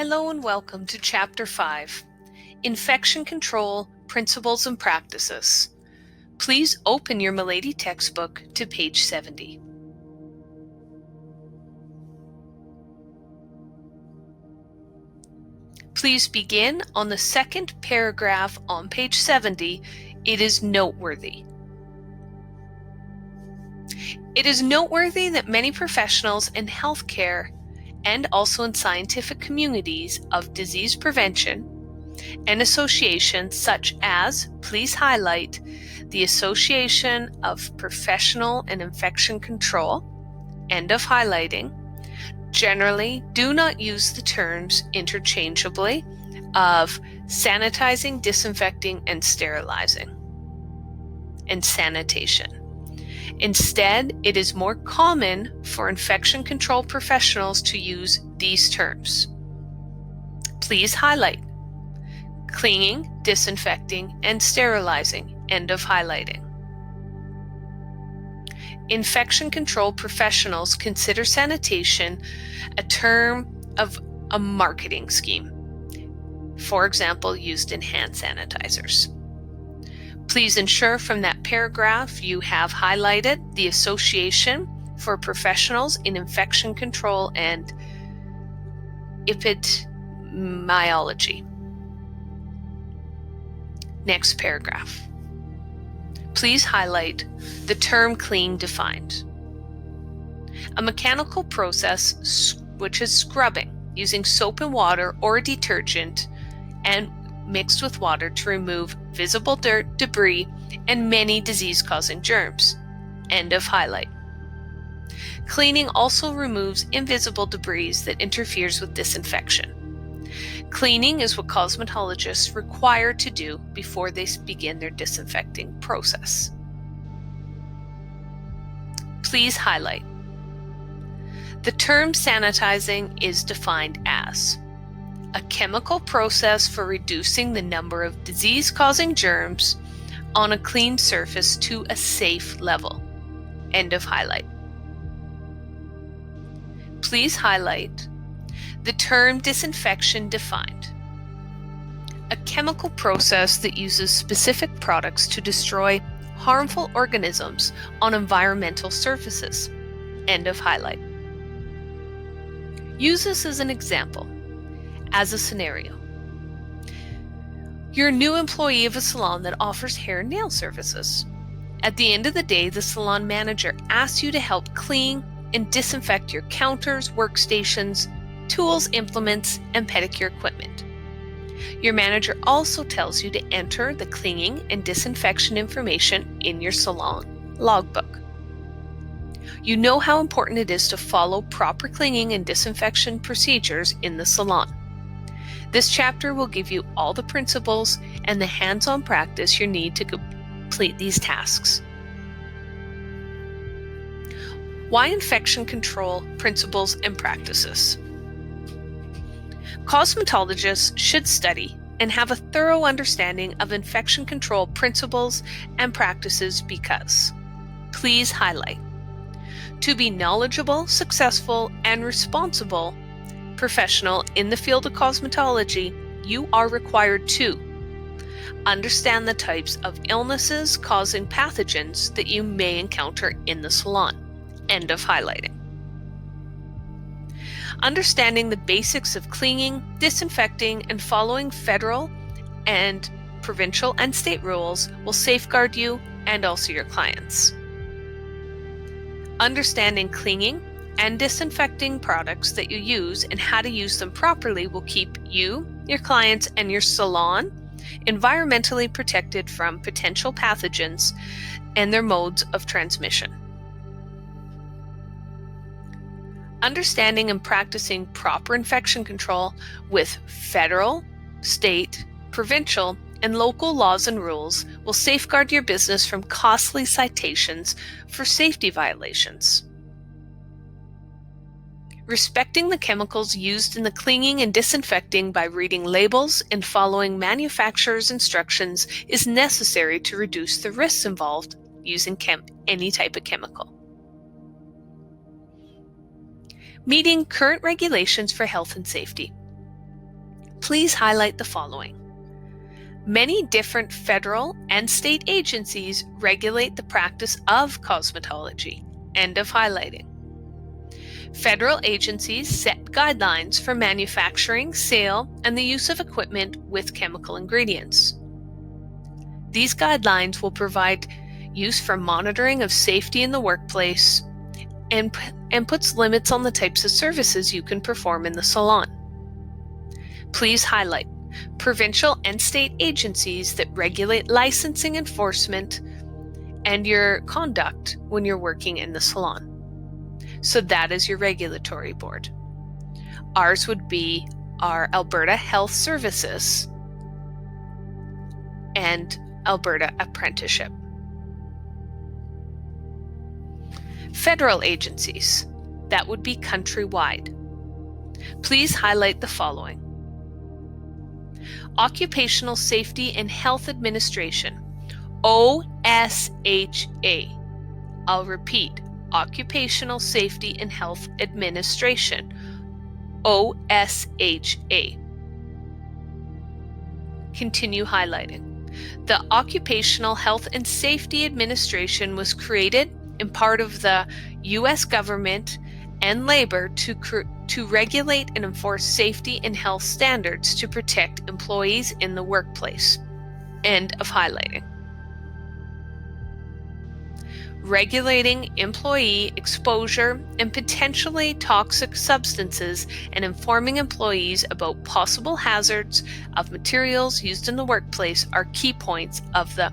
Hello and welcome to Chapter 5, Infection Control Principles and Practices. Please open your Milady textbook to page 70. Please begin on the second paragraph on page 70. It is noteworthy. It is noteworthy that many professionals in healthcare and also in scientific communities of disease prevention and associations such as, please highlight, the Association of Professional and Infection Control, end of highlighting, generally do not use the terms interchangeably of sanitizing, disinfecting, and sterilizing, and sanitation. Instead, it is more common for infection control professionals to use these terms. Please highlight: cleaning, disinfecting, and sterilizing, end of highlighting. Infection control professionals consider sanitation a term of a marketing scheme, for example, used in hand sanitizers. Please ensure from that paragraph you have highlighted the Association for Professionals in Infection Control and Epidemiology. Next paragraph. Please highlight the term clean defined. A mechanical process which is scrubbing using soap and water or a detergent and mixed with water to remove visible dirt, debris, and many disease-causing germs. End of highlight. Cleaning also removes invisible debris that interferes with disinfection. Cleaning is what cosmetologists require to do before they begin their disinfecting process. Please highlight. The term sanitizing is defined as a chemical process for reducing the number of disease-causing germs on a clean surface to a safe level. End of highlight. Please highlight the term disinfection defined. A chemical process that uses specific products to destroy harmful organisms on environmental surfaces. End of highlight. Use this as an example. As a scenario, you're a new employee of a salon that offers hair and nail services. At the end of the day, the salon manager asks you to help clean and disinfect your counters, workstations, tools, implements, and pedicure equipment. Your manager also tells you to enter the cleaning and disinfection information in your salon logbook. You know how important it is to follow proper cleaning and disinfection procedures in the salon. This chapter will give you all the principles and the hands-on practice you need to complete these tasks. Why infection control principles and practices? Cosmetologists should study and have a thorough understanding of infection control principles and practices because, please highlight, to be knowledgeable, successful, and responsible professional in the field of cosmetology, you are required to understand the types of illnesses causing pathogens that you may encounter in the salon. End of highlighting. Understanding the basics of cleaning, disinfecting, and following federal and provincial and state rules will safeguard you and also your clients. Understanding cleaning and disinfecting products that you use and how to use them properly will keep you, your clients, and your salon environmentally protected from potential pathogens and their modes of transmission. Understanding and practicing proper infection control with federal, state, provincial, and local laws and rules will safeguard your business from costly citations for safety violations. Respecting the chemicals used in the cleaning and disinfecting by reading labels and following manufacturer's instructions is necessary to reduce the risks involved using any type of chemical. Meeting current regulations for health and safety. Please highlight the following. Many different federal and state agencies regulate the practice of cosmetology. End of highlighting. Federal agencies set guidelines for manufacturing, sale, and the use of equipment with chemical ingredients. These guidelines will provide use for monitoring of safety in the workplace and puts limits on the types of services you can perform in the salon. Please highlight provincial and state agencies that regulate licensing enforcement and your conduct when you're working in the salon. So that is your regulatory board. Ours would be our Alberta Health Services and Alberta Apprenticeship. Federal agencies, that would be countrywide. Please highlight the following. Occupational Safety and Health Administration, OSHA. I'll repeat, Occupational Safety and Health Administration, OSHA. Continue highlighting. The Occupational Health and Safety Administration was created in part of the U.S. government and labor to regulate and enforce safety and health standards to protect employees in the workplace. End of highlighting. Regulating employee exposure and potentially toxic substances and informing employees about possible hazards of materials used in the workplace are key points of the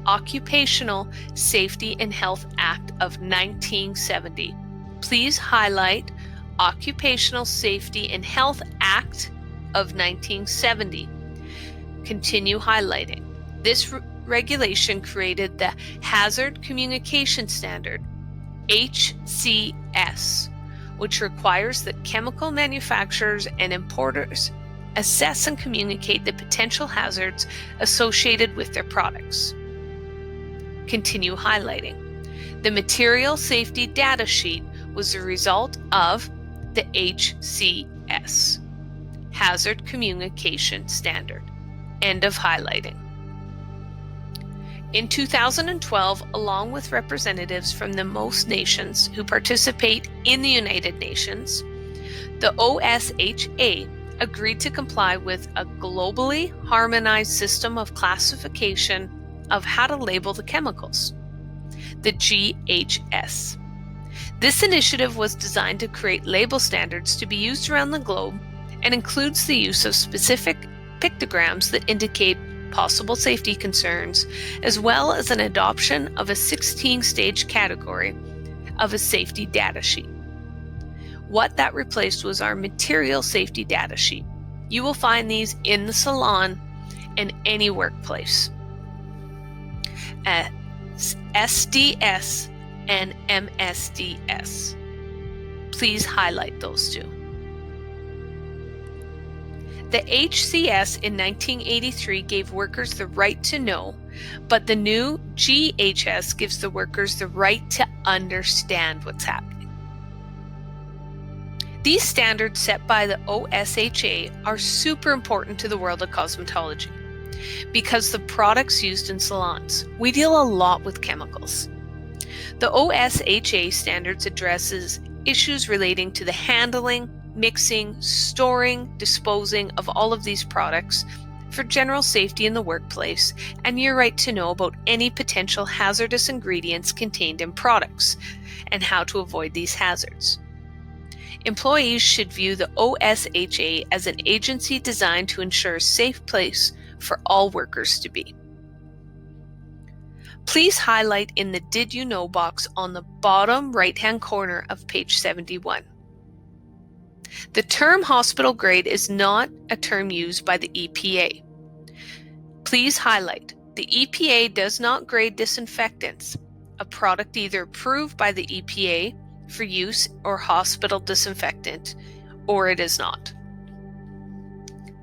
Occupational Safety and Health Act of 1970. Please highlight Occupational Safety and Health Act of 1970. Continue highlighting. This regulation created the Hazard Communication Standard, HCS, which requires that chemical manufacturers and importers assess and communicate the potential hazards associated with their products. Continue highlighting. The Material Safety Data Sheet was the result of the HCS, Hazard Communication Standard. End of highlighting. In 2012, along with representatives from the most nations who participate in the United Nations, the OSHA agreed to comply with a globally harmonized system of classification of how to label the chemicals, the GHS. This initiative was designed to create label standards to be used around the globe and includes the use of specific pictograms that indicate possible safety concerns, as well as an adoption of a 16-stage category of a safety data sheet. What that replaced was our Material Safety Data Sheet. You will find these in the salon and any workplace. SDS and MSDS. Please highlight those two. The HCS in 1983 gave workers the right to know, but the new GHS gives the workers the right to understand what's happening. These standards set by the OSHA are super important to the world of cosmetology because the products used in salons. We deal a lot with chemicals. The OSHA standards addresses issues relating to the handling, mixing, storing, disposing of all of these products for general safety in the workplace and your right to know about any potential hazardous ingredients contained in products and how to avoid these hazards. Employees should view the OSHA as an agency designed to ensure a safe place for all workers to be. Please highlight in the Did You Know box on the bottom right-hand corner of page 71. The term hospital grade is not a term used by the EPA. Please highlight, the EPA does not grade disinfectants, a product either approved by the EPA for use or hospital disinfectant, or it is not.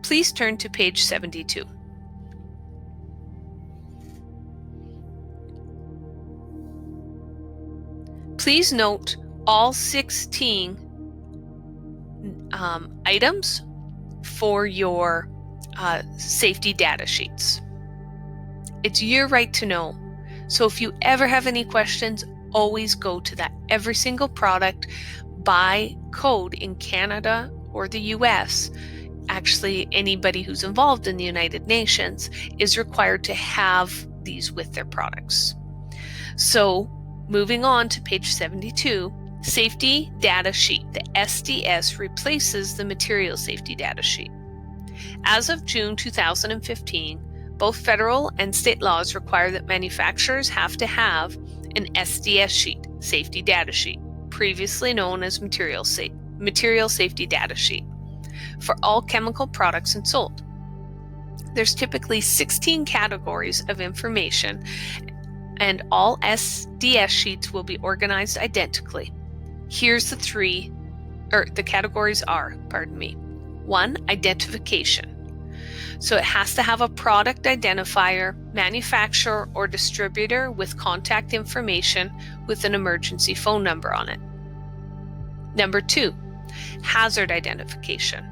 Please turn to page 72. Please note all 16 items for your safety data sheets. It's your right to know. So if you ever have any questions, always go to that every single product by code in Canada or the US. Actually, anybody who's involved in the United Nations is required to have these with their products. So moving on to page 72, Safety Data Sheet. The SDS replaces the Material Safety Data Sheet. As of June 2015, both federal and state laws require that manufacturers have to have an SDS sheet, Safety Data Sheet, previously known as Material Safety Data Sheet, for all chemical products and sold. There's typically 16 categories of information, and all SDS sheets will be organized identically. Here's the categories are, 1, identification. So it has to have a product identifier, manufacturer, or distributor with contact information with an emergency phone number on it. Number 2, hazard identification.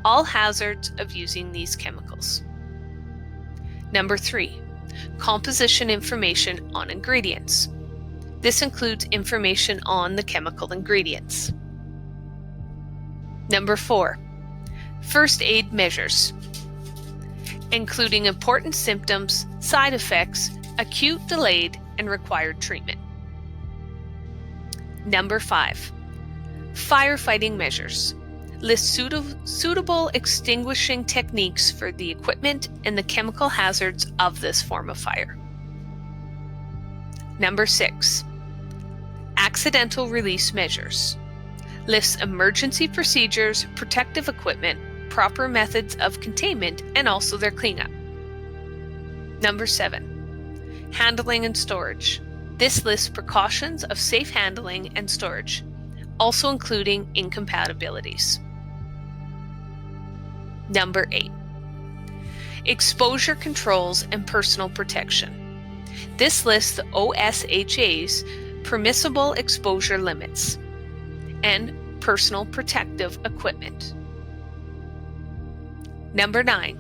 All hazards of using these chemicals. Number 3, composition information on ingredients. This includes information on the chemical ingredients. Number 4, first aid measures, including important symptoms, side effects, acute, delayed, and required treatment. Number 5, firefighting measures. List suitable extinguishing techniques for the equipment and the chemical hazards of this form of fire. Number 6, accidental release measures. Lists emergency procedures, protective equipment, proper methods of containment, and also their cleanup. Number 7, handling and storage. This lists precautions of safe handling and storage, also including incompatibilities. Number 8, exposure controls and personal protection. This lists the OSHA's permissible exposure limits and personal protective equipment. Number 9,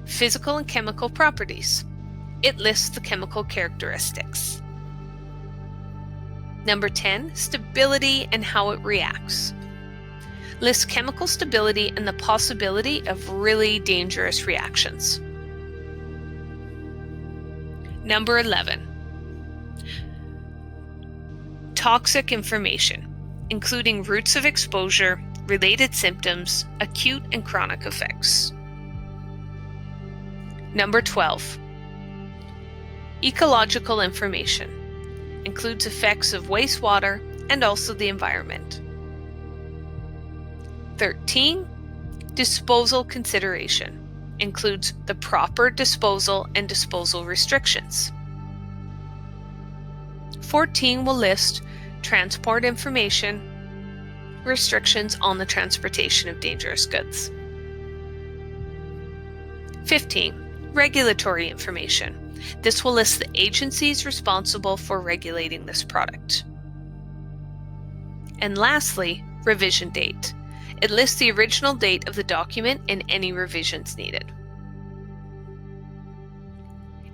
physical and chemical properties. It lists the chemical characteristics. Number 10, stability and how it reacts. Lists chemical stability and the possibility of really dangerous reactions. Number 11, toxic information, including routes of exposure, related symptoms, acute and chronic effects. Number 12, ecological information, includes effects of wastewater and also the environment. 13, disposal consideration, includes the proper disposal and disposal restrictions. 14 will list transport information, restrictions on the transportation of dangerous goods. 15, regulatory information. This will list the agencies responsible for regulating this product. And lastly, revision date. It lists the original date of the document and any revisions needed.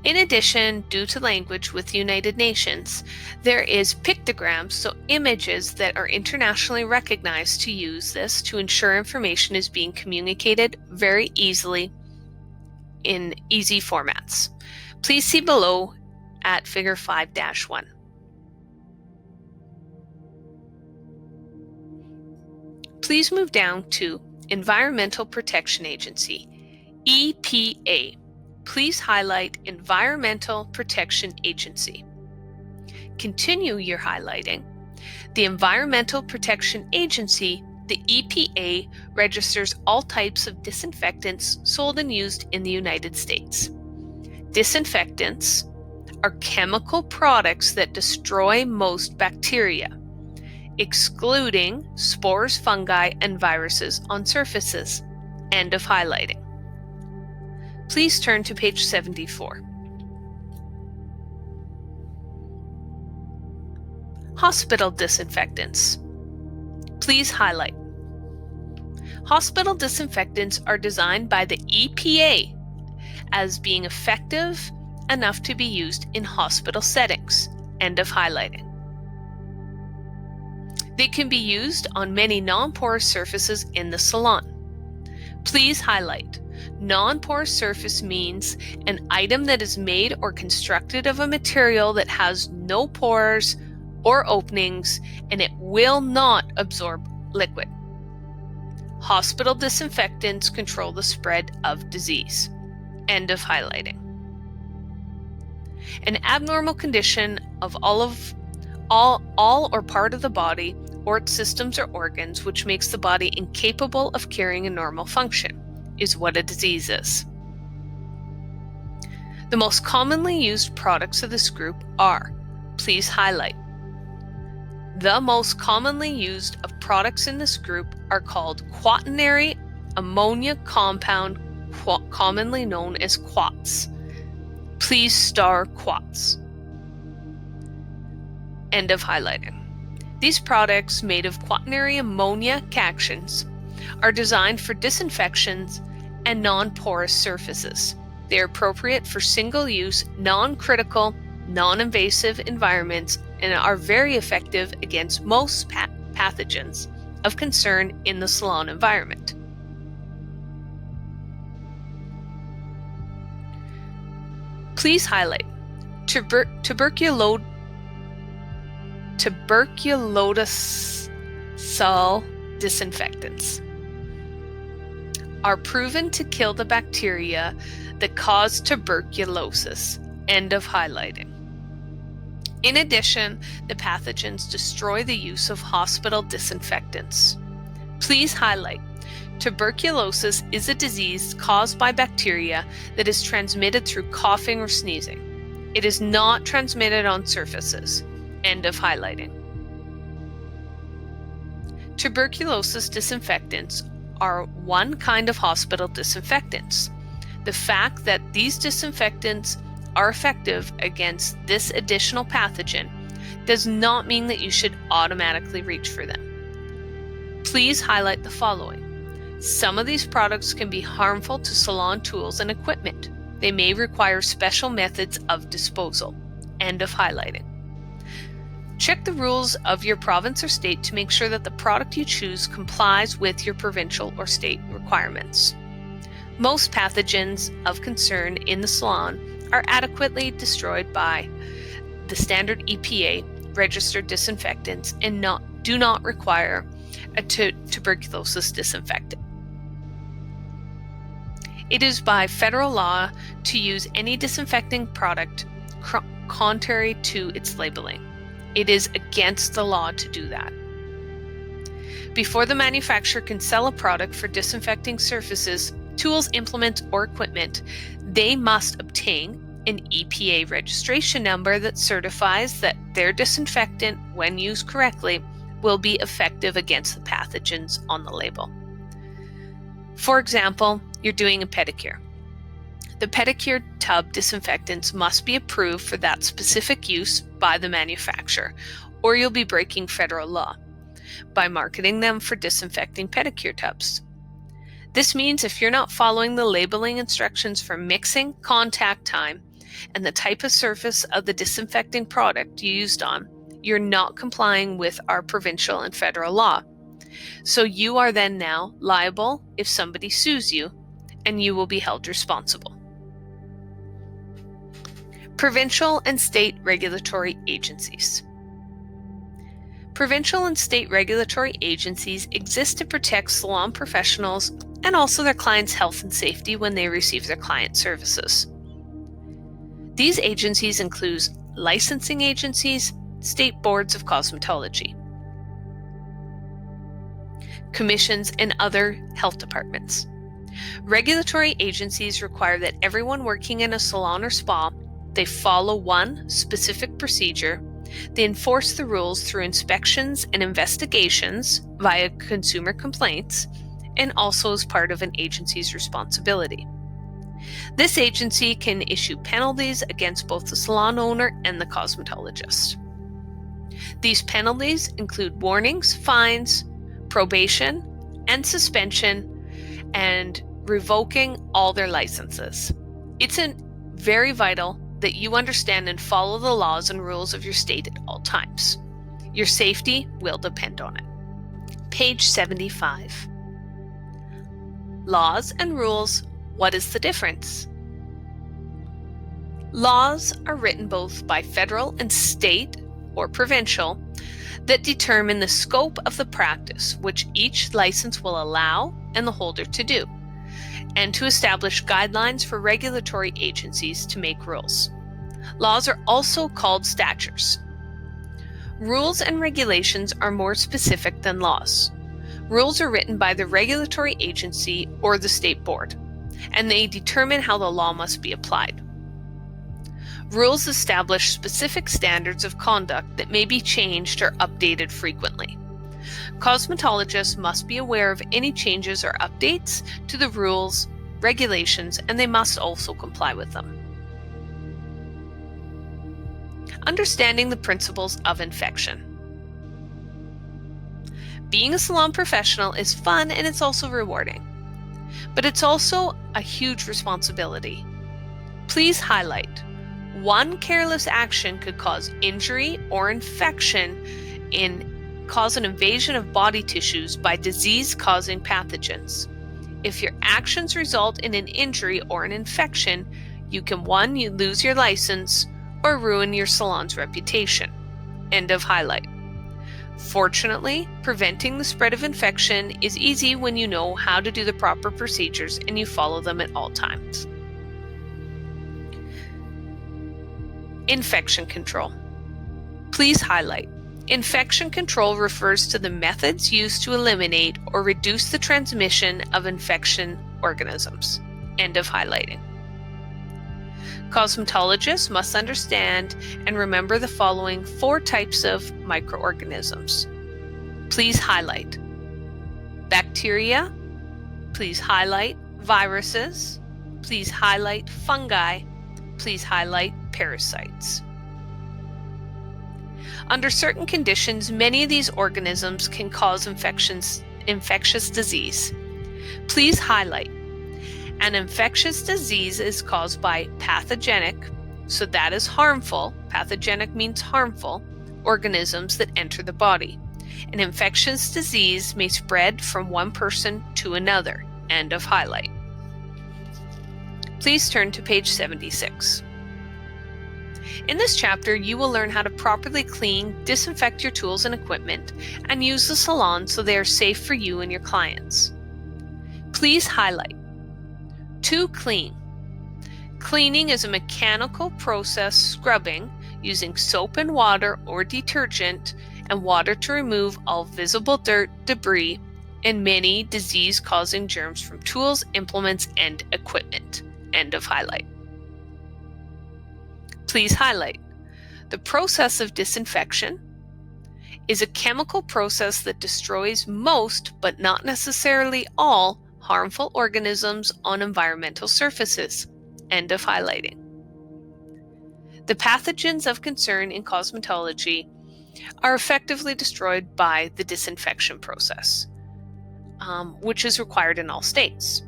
In addition, due to language with the United Nations, there is pictograms, so images that are internationally recognized to use this to ensure information is being communicated very easily in easy formats. Please see below at figure 5-1. Please move down to Environmental Protection Agency, EPA. Please highlight Environmental Protection Agency. Continue your highlighting. The Environmental Protection Agency, the EPA, registers all types of disinfectants sold and used in the United States. Disinfectants are chemical products that destroy most bacteria, excluding spores, fungi, and viruses on surfaces. End of highlighting. Please turn to page 74. Hospital disinfectants. Please highlight. Hospital disinfectants are designed by the EPA as being effective enough to be used in hospital settings. End of highlighting. They can be used on many non-porous surfaces in the salon. Please highlight. Non-porous surface means an item that is made or constructed of a material that has no pores or openings and it will not absorb liquid. Hospital disinfectants control the spread of disease. End of highlighting. An abnormal condition of all or part of the body or its systems or organs which makes the body incapable of carrying a normal function is what a disease is. The most commonly used products of this group are, please highlight. The most commonly used of products in this group are called quaternary ammonia compound, commonly known as QUATs. Please star QUATs. End of highlighting. These products made of quaternary ammonia cactions are designed for disinfections and non-porous surfaces. They are appropriate for single-use, non-critical, non-invasive environments and are very effective against most pathogens of concern in the salon environment. Please highlight tuberculous cell disinfectants are proven to kill the bacteria that cause tuberculosis. End of highlighting. In addition, the pathogens destroy the use of hospital disinfectants. Please highlight. Tuberculosis is a disease caused by bacteria that is transmitted through coughing or sneezing. It is not transmitted on surfaces. End of highlighting. Tuberculosis disinfectants are one kind of hospital disinfectants. The fact that these disinfectants are effective against this additional pathogen does not mean that you should automatically reach for them. Please highlight the following. Some of these products can be harmful to salon tools and equipment. They may require special methods of disposal. End of highlighting. Check the rules of your province or state to make sure that the product you choose complies with your provincial or state requirements. Most pathogens of concern in the salon are adequately destroyed by the standard EPA registered disinfectants and do not require a tuberculosis disinfectant. It is by federal law to use any disinfecting product contrary to its labeling. It is against the law to do that. Before the manufacturer can sell a product for disinfecting surfaces, tools, implements, or equipment, they must obtain an EPA registration number that certifies that their disinfectant, when used correctly, will be effective against the pathogens on the label. For example, you're doing a pedicure. The pedicure tub disinfectants must be approved for that specific use by the manufacturer, or you'll be breaking federal law by marketing them for disinfecting pedicure tubs. This means if you're not following the labeling instructions for mixing, contact time, and the type of surface of the disinfecting product you used on, you're not complying with our provincial and federal law. So you are then now liable if somebody sues you, and you will be held responsible. Provincial and state regulatory agencies. Provincial and state regulatory agencies exist to protect salon professionals and also their clients' health and safety when they receive their client services. These agencies include licensing agencies, state boards of cosmetology, commissions, and other health departments. Regulatory agencies require that everyone working in a salon or spa, they follow one specific procedure. They enforce the rules through inspections and investigations via consumer complaints, and also as part of an agency's responsibility. This agency can issue penalties against both the salon owner and the cosmetologist. These penalties include warnings, fines, probation, and suspension and revoking all their licenses. It's very vital that you understand and follow the laws and rules of your state at all times. Your safety will depend on it. Page 75. Laws and rules. What is the difference? Laws are written both by federal and state or provincial that determine the scope of the practice which each license will allow and the holder to do, and to establish guidelines for regulatory agencies to make rules. Laws are also called statutes. Rules and regulations are more specific than laws. Rules are written by the regulatory agency or the state board, and they determine how the law must be applied. Rules establish specific standards of conduct that may be changed or updated frequently. Cosmetologists must be aware of any changes or updates to the rules, regulations, and they must also comply with them. Understanding the principles of infection. Being a salon professional is fun and it's also rewarding, but it's also a huge responsibility. Please highlight: one careless action could cause injury or infection cause an invasion of body tissues by disease-causing pathogens. If your actions result in an injury or an infection, you can you lose your license or ruin your salon's reputation. End of highlight. Fortunately, preventing the spread of infection is easy when you know how to do the proper procedures and you follow them at all times. Infection control. Please highlight: infection control refers to the methods used to eliminate or reduce the transmission of infection organisms. End of highlighting. Cosmetologists must understand and remember the following 4 types of microorganisms. Please highlight: bacteria. Please highlight viruses. Please highlight fungi. Please highlight parasites. Under certain conditions, many of these organisms can cause infectious disease. Please highlight: an infectious disease is caused by pathogenic, so that is harmful, pathogenic means harmful, organisms that enter the body. An infectious disease may spread from one person to another. End of highlight. Please turn to page 76. In this chapter, you will learn how to properly clean, disinfect your tools and equipment, and use the salon so they are safe for you and your clients. Please highlight: to clean. Cleaning is a mechanical process scrubbing using soap and water or detergent and water to remove all visible dirt, debris, and many disease-causing germs from tools, implements, and equipment. End of highlight. Please highlight: the process of disinfection is a chemical process that destroys most, but not necessarily all, harmful organisms on environmental surfaces. End of highlighting. The pathogens of concern in cosmetology are effectively destroyed by the disinfection process, which is required in all states.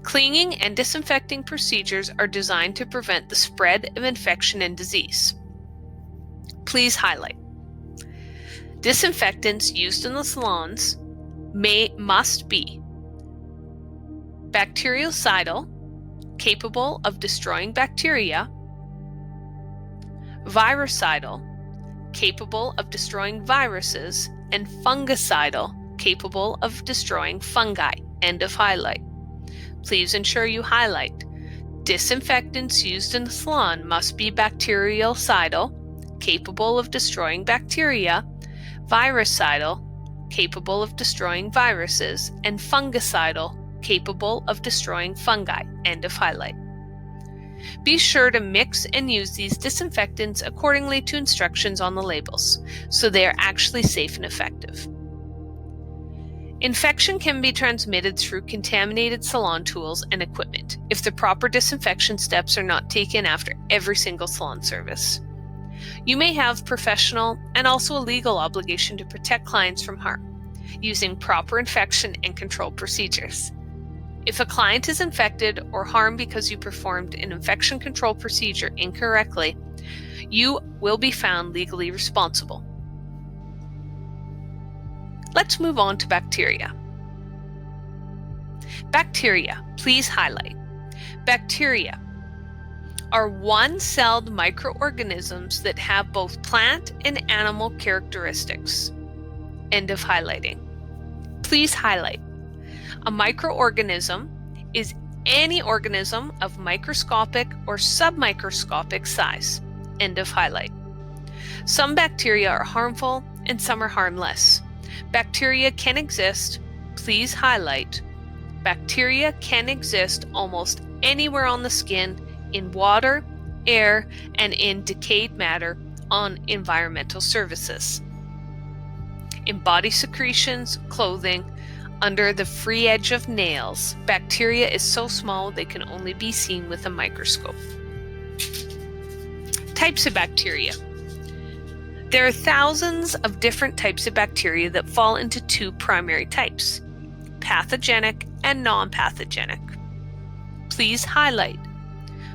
Cleaning and disinfecting procedures are designed to prevent the spread of infection and disease. Please highlight: disinfectants used in the salons must be bactericidal, capable of destroying bacteria; virucidal, capable of destroying viruses; and fungicidal, capable of destroying fungi. End of highlight. Please ensure you highlight: disinfectants used in the salon must be bactericidal, capable of destroying bacteria; virucidal, capable of destroying viruses; and fungicidal, capable of destroying fungi. End of highlight. Be sure to mix and use these disinfectants accordingly to instructions on the labels, so they are actually safe and effective. Infection can be transmitted through contaminated salon tools and equipment if the proper disinfection steps are not taken after every single salon service. You may have professional and also a legal obligation to protect clients from harm. using proper infection and control procedures. If a client is infected or harmed because you performed an infection control procedure incorrectly, you will be found legally responsible. Let's move on to bacteria. Bacteria, please highlight. Bacteria are one-celled microorganisms that have both plant and animal characteristics. End of highlighting. Please highlight. A microorganism is any organism of microscopic or submicroscopic size. End of highlight. Some bacteria are harmful and some are harmless. Bacteria can exist, please highlight. Bacteria can exist almost anywhere on the skin, in water, air, and in decayed matter on environmental surfaces. In body secretions, clothing, under the free edge of nails, bacteria is so small they can only be seen with a microscope. Types of bacteria. There are thousands of different types of bacteria that fall into two primary types, pathogenic and non-pathogenic. Please highlight.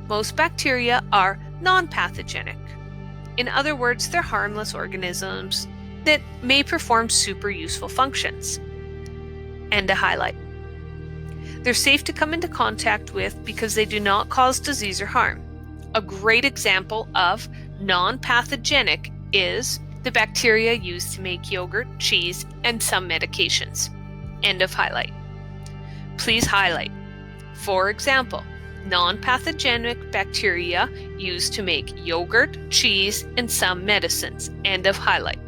Most bacteria are non-pathogenic. In other words, they're harmless organisms that may perform super useful functions. And to highlight. They're safe to come into contact with because they do not cause disease or harm. A great example of non-pathogenic is the bacteria used to make yogurt, cheese, and some medications. End of highlight. Please highlight. For example, non-pathogenic bacteria used to make yogurt, cheese, and some medicines. End of highlight.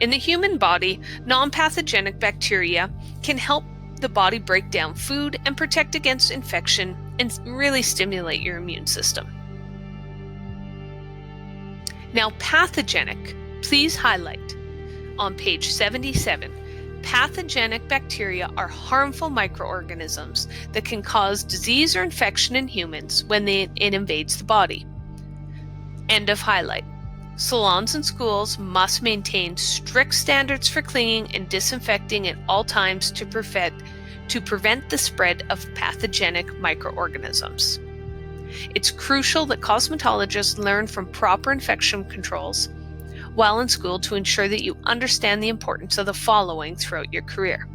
In the human body, non-pathogenic bacteria can help the body break down food and protect against infection and really stimulate your immune system. Now, pathogenic, please highlight. On page 77, pathogenic bacteria are harmful microorganisms that can cause disease or infection in humans when it invades the body. End of highlight. Salons and schools must maintain strict standards for cleaning and disinfecting at all times to prevent the spread of pathogenic microorganisms. It's crucial that cosmetologists learn from proper infection controls while in school to ensure that you understand the importance of the following throughout your career.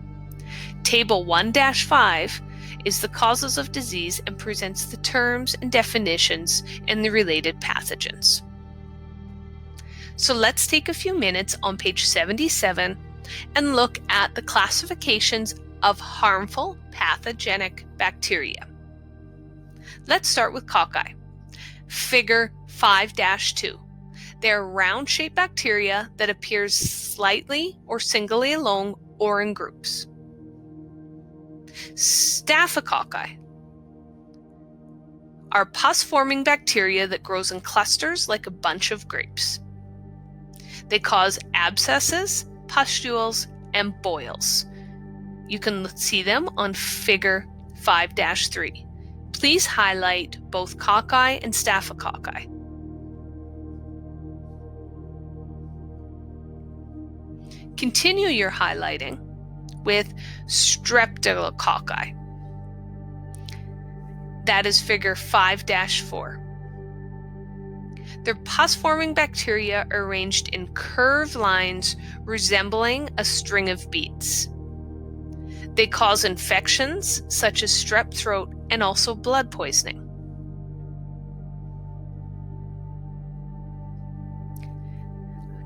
Table 1-5 is the causes of disease and presents the terms and definitions and the related pathogens. So let's take a few minutes on page 77 and look at the classifications of harmful pathogenic bacteria. Let's start with cocci. Figure 5-2. They're round-shaped bacteria that appears slightly or singly alone or in groups. Staphylococci are pus-forming bacteria that grows in clusters like a bunch of grapes. They cause abscesses, pustules, and boils. You can see them on figure 5-3. Please highlight both cocci and staphylococci. Continue your highlighting with streptococci. That is figure 5-4. They're pus-forming bacteria arranged in curved lines resembling a string of beads. They cause infections such as strep throat and also blood poisoning.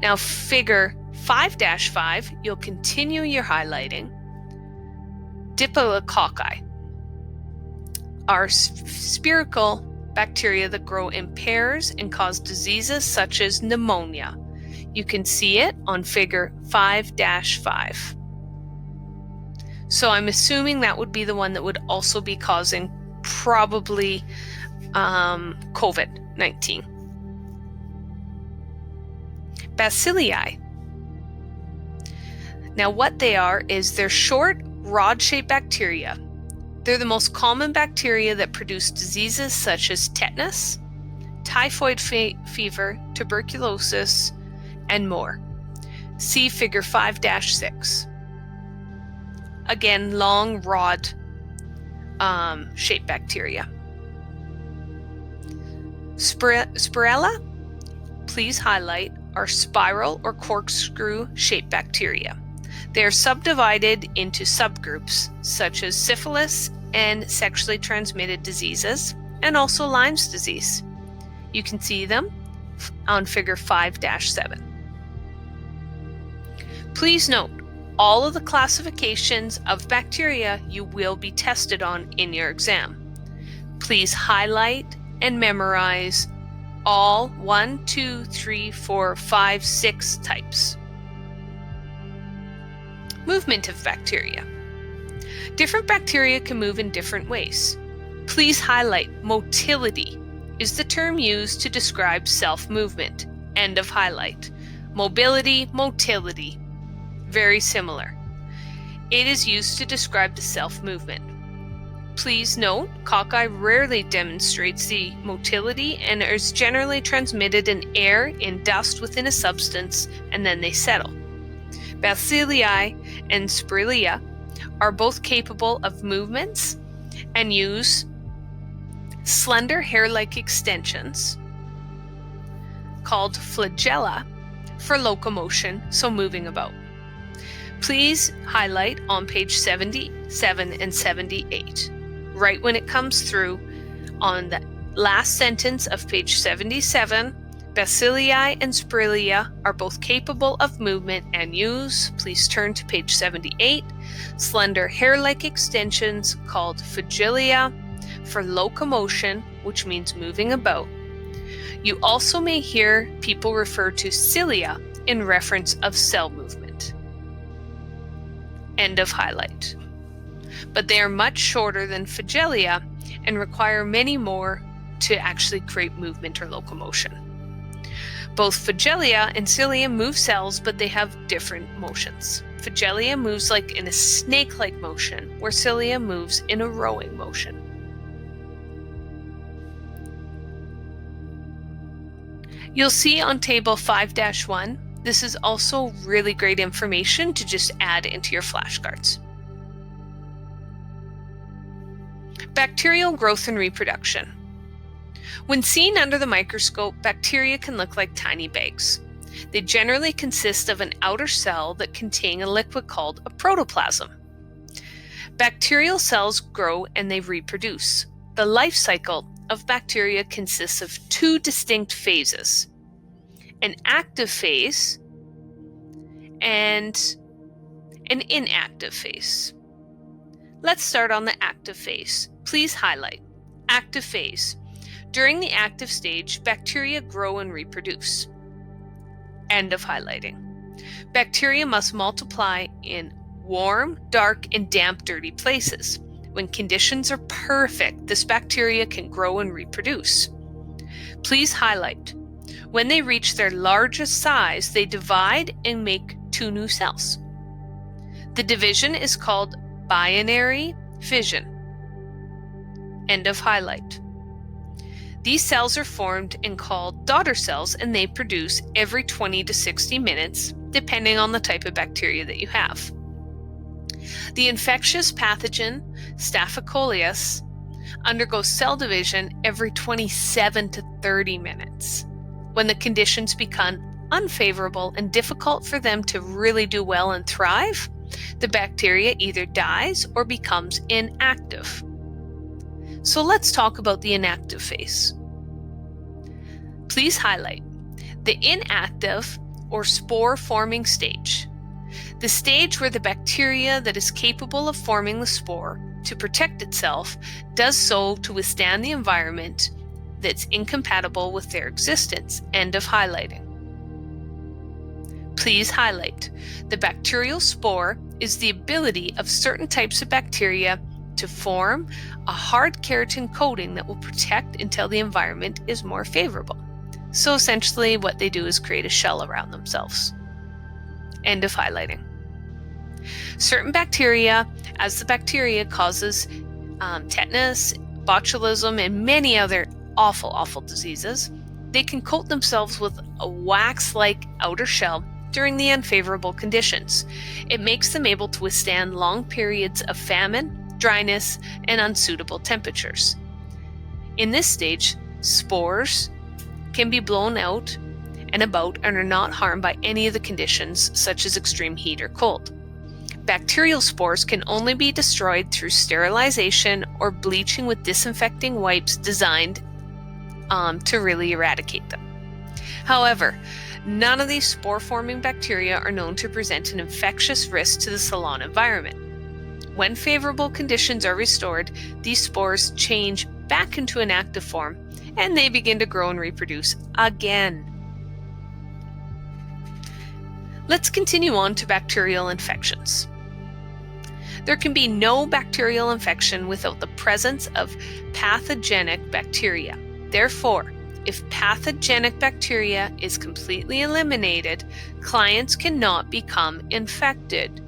Now, figure 5-5, you'll continue your highlighting. Diplococcus are spherical bacteria that grow in pairs and cause diseases such as pneumonia. You can see it on figure 5-5. So I'm assuming that would be the one that would also be causing probably COVID-19. Bacilli. Now what they are is they're short, rod-shaped bacteria. They're the most common bacteria that produce diseases such as tetanus, typhoid fever, tuberculosis, and more. See figure 5-6. Again, long rod shaped bacteria. Spirella, please highlight, are spiral or corkscrew shaped bacteria. They are subdivided into subgroups such as syphilis and sexually transmitted diseases, and also Lyme's disease. You can see them on figure 5-7. Please note, all of the classifications of bacteria you will be tested on in your exam. Please highlight and memorize all 1, 2, 3, 4, 5, 6 types. Movement of bacteria. Different bacteria can move in different ways. Please highlight motility is the term used to describe self-movement. End of highlight. Mobility, motility. Very similar. It is used to describe the self-movement. Please note, cocci rarely demonstrates the motility and is generally transmitted in air, in dust within a substance, and then they settle. Bacilli and Spirilla are both capable of movements and use slender hair-like extensions called flagella for locomotion, so moving about. Please highlight on page 77 and 78. Right when it comes through, on the last sentence of page 77, Bacilli and Spirilla are both capable of movement and use, please turn to page 78, slender hair-like extensions called flagella for locomotion, which means moving about. You also may hear people refer to cilia in reference of cell movement. End of highlight. But they are much shorter than flagella and require many more to actually create movement or locomotion. Both flagella and cilia move cells, but they have different motions. Flagella moves like in a snake-like motion, where cilia moves in a rowing motion. You'll see on table 5-1, this is also really great information to just add into your flashcards. Bacterial growth and reproduction. When seen under the microscope, bacteria can look like tiny bags. They generally consist of an outer cell that contains a liquid called a protoplasm. Bacterial cells grow and they reproduce. The life cycle of bacteria consists of two distinct phases: an active phase and an inactive phase. Let's start on the active phase. Please highlight active phase. During the active stage, bacteria grow and reproduce. End of highlighting. Bacteria must multiply in warm, dark, and damp, dirty places. When conditions are perfect, this bacteria can grow and reproduce. Please highlight. When they reach their largest size, they divide and make two new cells. The division is called binary fission. End of highlight. These cells are formed and called daughter cells, and they produce every 20 to 60 minutes, depending on the type of bacteria that you have. The infectious pathogen Staphylococcus undergoes cell division every 27 to 30 minutes. When the conditions become unfavorable and difficult for them to really do well and thrive, the bacteria either dies or becomes inactive. So let's talk about the inactive phase. Please highlight the inactive or spore-forming stage. The stage where the bacteria that is capable of forming the spore to protect itself does so to withstand the environment that's incompatible with their existence. End of highlighting. Please highlight the bacterial spore is the ability of certain types of bacteria to form a hard keratin coating that will protect until the environment is more favorable. So essentially what they do is create a shell around themselves. End of highlighting. Certain bacteria, as the bacteria causes tetanus, botulism, and many other awful diseases, they can coat themselves with a wax-like outer shell during the unfavorable conditions. It makes them able to withstand long periods of famine, dryness, and unsuitable temperatures. In this stage, spores can be blown out and about and are not harmed by any of the conditions, such as extreme heat or cold. Bacterial spores can only be destroyed through sterilization or bleaching with disinfecting wipes designed to really eradicate them. However, none of these spore-forming bacteria are known to present an infectious risk to the salon environment. When favorable conditions are restored, these spores change back into an active form and they begin to grow and reproduce again. Let's continue on to bacterial infections. There can be no bacterial infection without the presence of pathogenic bacteria. Therefore, if pathogenic bacteria is completely eliminated, clients cannot become infected.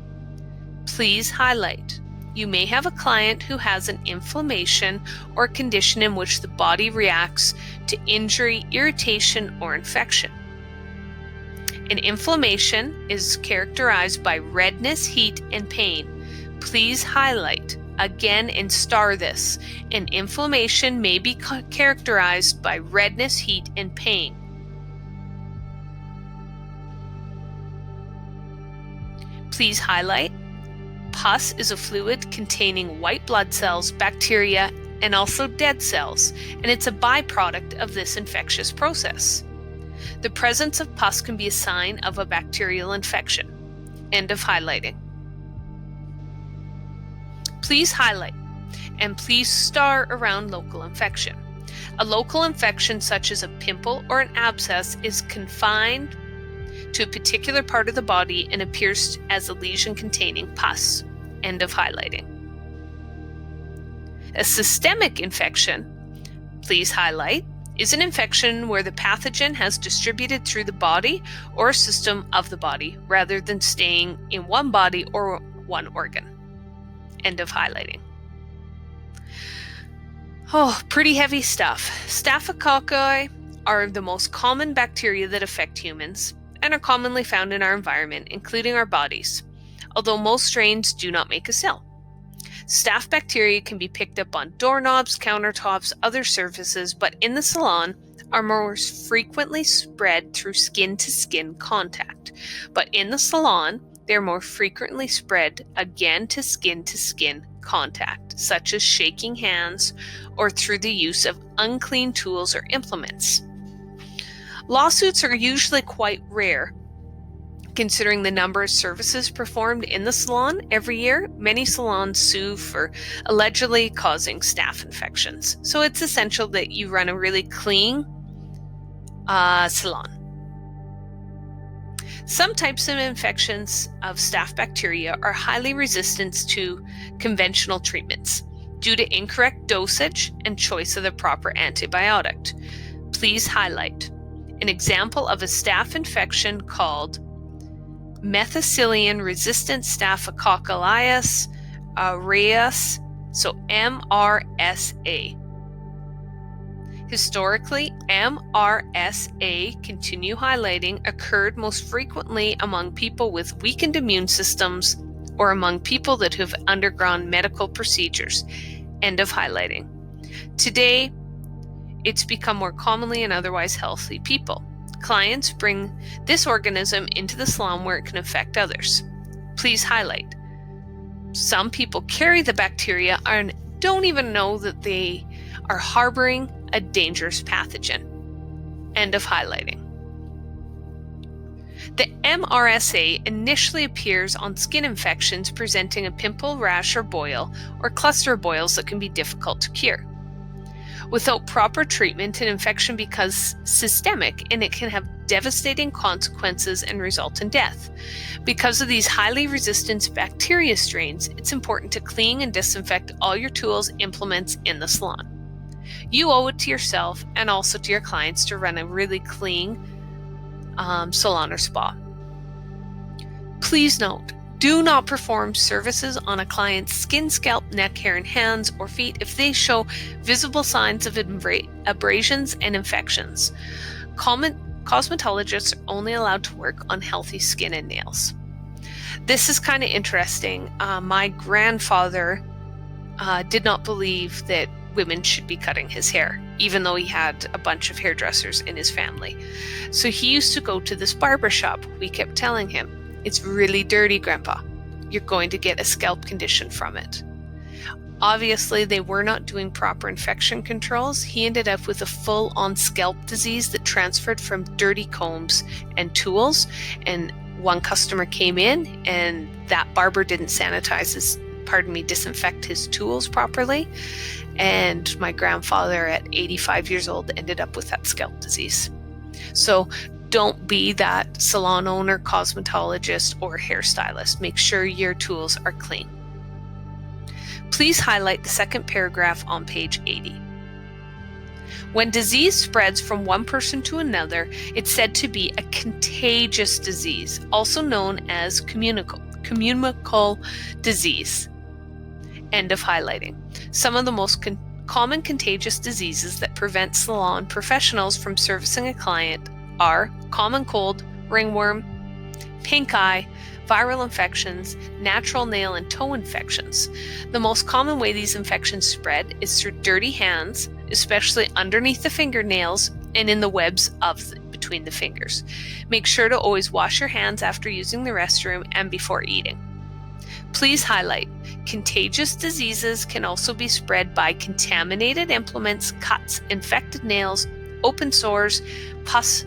Please highlight. You may have a client who has an inflammation or condition in which the body reacts to injury, irritation, or infection. An inflammation is characterized by redness, heat, and pain. Please highlight again and star this. An inflammation may be characterized by redness, heat, and pain. Please highlight. Pus is a fluid containing white blood cells, bacteria, and also dead cells, and it's a byproduct of this infectious process. The presence of pus can be a sign of a bacterial infection. End of highlighting. Please highlight, and please star around local infection. A local infection such as a pimple or an abscess is confined to a particular part of the body and appears as a lesion containing pus. End of highlighting. A systemic infection, please highlight, is an infection where the pathogen has distributed through the body or system of the body rather than staying in one body or one organ. End of highlighting. Oh, pretty heavy stuff. Staphylococci are the most common bacteria that affect humans and are commonly found in our environment, including our bodies, although most strains do not make a cell. Staph bacteria can be picked up on doorknobs, countertops, other surfaces, but in the salon are more frequently spread through skin-to-skin contact. But in the salon, they're more frequently spread again to skin contact, such as shaking hands or through the use of unclean tools or implements. Lawsuits are usually quite rare, considering the number of services performed in the salon every year. Many salons sue for allegedly causing staph infections. So it's essential that you run a really clean salon. Some types of infections of staph bacteria are highly resistant to conventional treatments due to incorrect dosage and choice of the proper antibiotic. Please highlight an example of a staph infection called methicillin-resistant Staphylococcus aureus, so MRSA. Historically, MRSA, continue highlighting, occurred most frequently among people with weakened immune systems or among people that have undergone medical procedures. End of highlighting. Today, it's become more commonly in otherwise healthy people. Clients bring this organism into the salon where it can affect others. Please highlight. Some people carry the bacteria and don't even know that they are harboring a dangerous pathogen. End of highlighting. The MRSA initially appears on skin infections presenting a pimple, rash, or boil, or cluster of boils that can be difficult to cure. Without proper treatment, an infection becomes systemic and it can have devastating consequences and result in death. Because of these highly resistant bacteria strains, it's important to clean and disinfect all your tools, implements in the salon. You owe it to yourself and also to your clients to run a really clean salon or spa. Please note, do not perform services on a client's skin, scalp, neck, hair, and hands or feet if they show visible signs of abrasions and infections. Common cosmetologists are only allowed to work on healthy skin and nails. This is kind of interesting. My grandfather did not believe that women should be cutting his hair, even though he had a bunch of hairdressers in his family. So he used to go to this barber shop. We kept telling him, "It's really dirty, Grandpa. You're going to get a scalp condition from it." Obviously, they were not doing proper infection controls. He ended up with a full-on scalp disease that transferred from dirty combs and tools. And one customer came in, and that barber didn't disinfect his tools properly. And my grandfather at 85 years old ended up with that scalp disease. So don't be that salon owner, cosmetologist, or hairstylist. Make sure your tools are clean. Please highlight the second paragraph on page 80. When disease spreads from one person to another, it's said to be a contagious disease, also known as communicable disease. End of highlighting. Some of the most common contagious diseases that prevent salon professionals from servicing a client are common cold, ringworm, pink eye, viral infections, natural nail and toe infections. The most common way these infections spread is through dirty hands, especially underneath the fingernails and in the webs between the fingers. Make sure to always wash your hands after using the restroom and before eating. Please highlight, contagious diseases can also be spread by contaminated implements, cuts, infected nails, open sores, pus,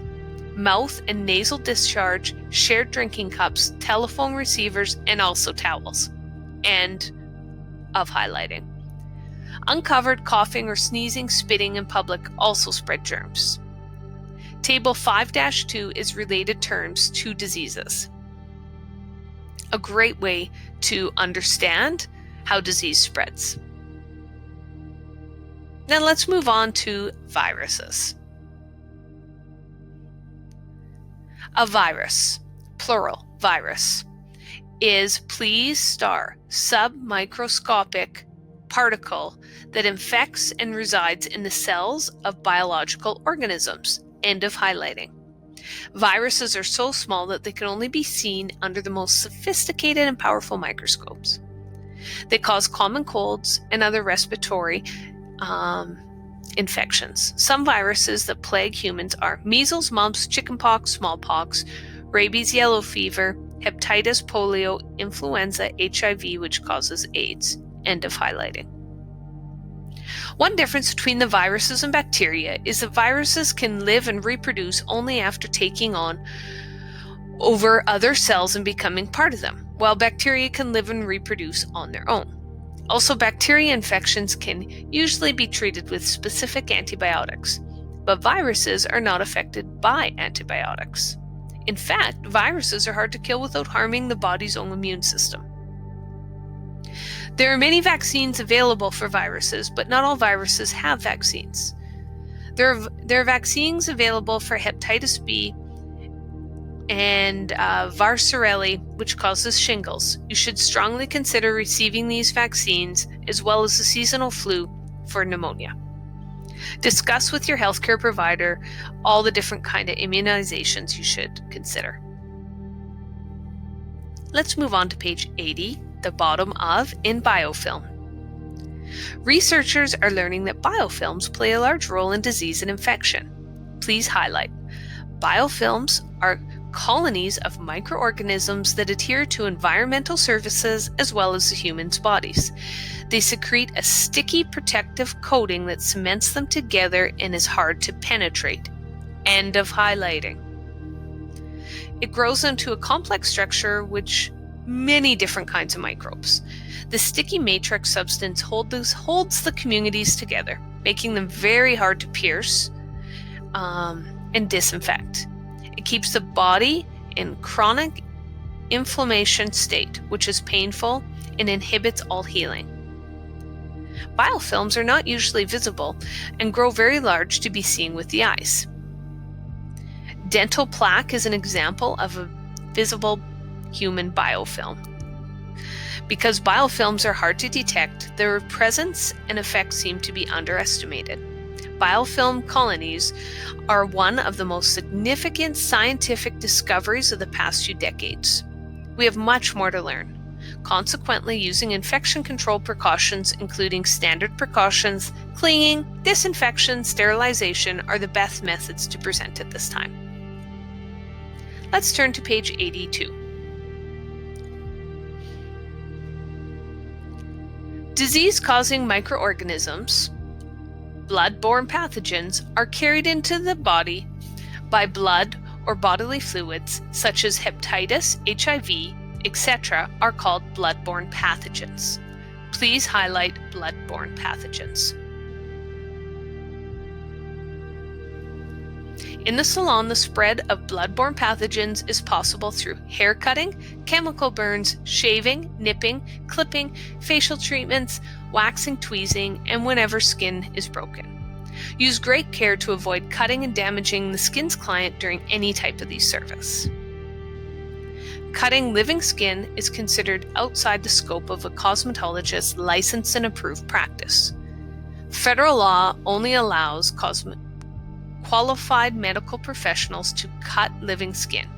mouth and nasal discharge, shared drinking cups, telephone receivers, and also towels. End of highlighting. Uncovered coughing or sneezing, spitting in public also spread germs. Table 5-2 is related terms to diseases. A great way to understand how disease spreads. Now let's move on to viruses. A virus, plural virus, is submicroscopic particle that infects and resides in the cells of biological organisms. End of highlighting. Viruses are so small that they can only be seen under the most sophisticated and powerful microscopes. They cause common colds and other respiratory infections. Some viruses that plague humans are measles, mumps, chickenpox, smallpox, rabies, yellow fever, hepatitis, polio, influenza, HIV, which causes AIDS. End of highlighting. One difference between the viruses and bacteria is that viruses can live and reproduce only after taking on over other cells and becoming part of them, while bacteria can live and reproduce on their own. Also, bacteria infections can usually be treated with specific antibiotics, but viruses are not affected by antibiotics. In fact, viruses are hard to kill without harming the body's own immune system. There are many vaccines available for viruses, but not all viruses have vaccines. There are vaccines available for hepatitis B and varicella, which causes shingles. You should strongly consider receiving these vaccines, as well as the seasonal flu for pneumonia. Discuss with your healthcare provider all the different kind of immunizations you should consider. Let's move on to page 80, the bottom of in biofilm. Researchers are learning that biofilms play a large role in disease and infection. Please highlight. Biofilms are colonies of microorganisms that adhere to environmental surfaces as well as the human's bodies. They secrete a sticky protective coating that cements them together and is hard to penetrate. End of highlighting. It grows into a complex structure which many different kinds of microbes. The sticky matrix substance holds the communities together, making them very hard to pierce and disinfect. It keeps the body in chronic inflammation state, which is painful and inhibits all healing. Biofilms are not usually visible and grow very large to be seen with the eyes. Dental plaque is an example of a visible human biofilm. Because biofilms are hard to detect, their presence and effects seem to be underestimated. biofilm colonies are one of the most significant scientific discoveries of the past few decades. We have much more to learn. Consequently, using infection control precautions, including standard precautions, cleaning, disinfection, sterilization, are the best methods to present at this time. Let's turn to page 82. Disease-causing microorganisms, blood-borne pathogens, are carried into the body by blood or bodily fluids such as hepatitis, HIV, etc. are called blood-borne pathogens. Please highlight blood-borne pathogens. In the salon, the spread of blood-borne pathogens is possible through hair cutting, chemical burns, shaving, nipping, clipping, facial treatments, waxing, tweezing, and whenever skin is broken. Use great care to avoid cutting and damaging the skin's client during any type of these service. Cutting living skin is considered outside the scope of a cosmetologist's licensed and approved practice. Federal law only allows qualified medical professionals to cut living skin,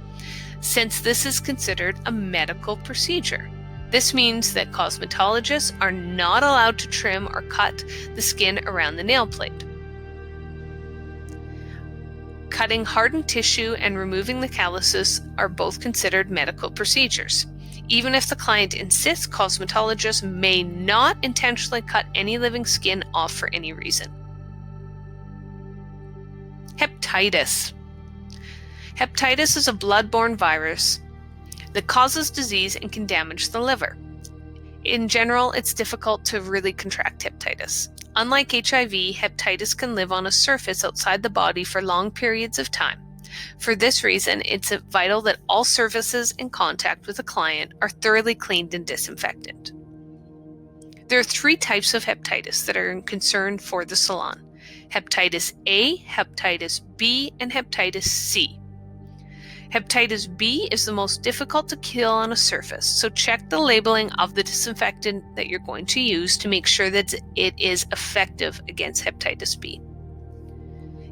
since this is considered a medical procedure. This means that cosmetologists are not allowed to trim or cut the skin around the nail plate. Cutting hardened tissue and removing the calluses are both considered medical procedures. Even if the client insists, cosmetologists may not intentionally cut any living skin off for any reason. Hepatitis. Hepatitis is a blood-borne virus that causes disease and can damage the liver. In general, it's difficult to really contract hepatitis. Unlike HIV, hepatitis can live on a surface outside the body for long periods of time. For this reason, it's vital that all surfaces in contact with a client are thoroughly cleaned and disinfected. There are 3 types of hepatitis that are in concern for the salon: hepatitis A, hepatitis B, and hepatitis C. Hepatitis B is the most difficult to kill on a surface, so check the labeling of the disinfectant that you're going to use to make sure that it is effective against hepatitis B.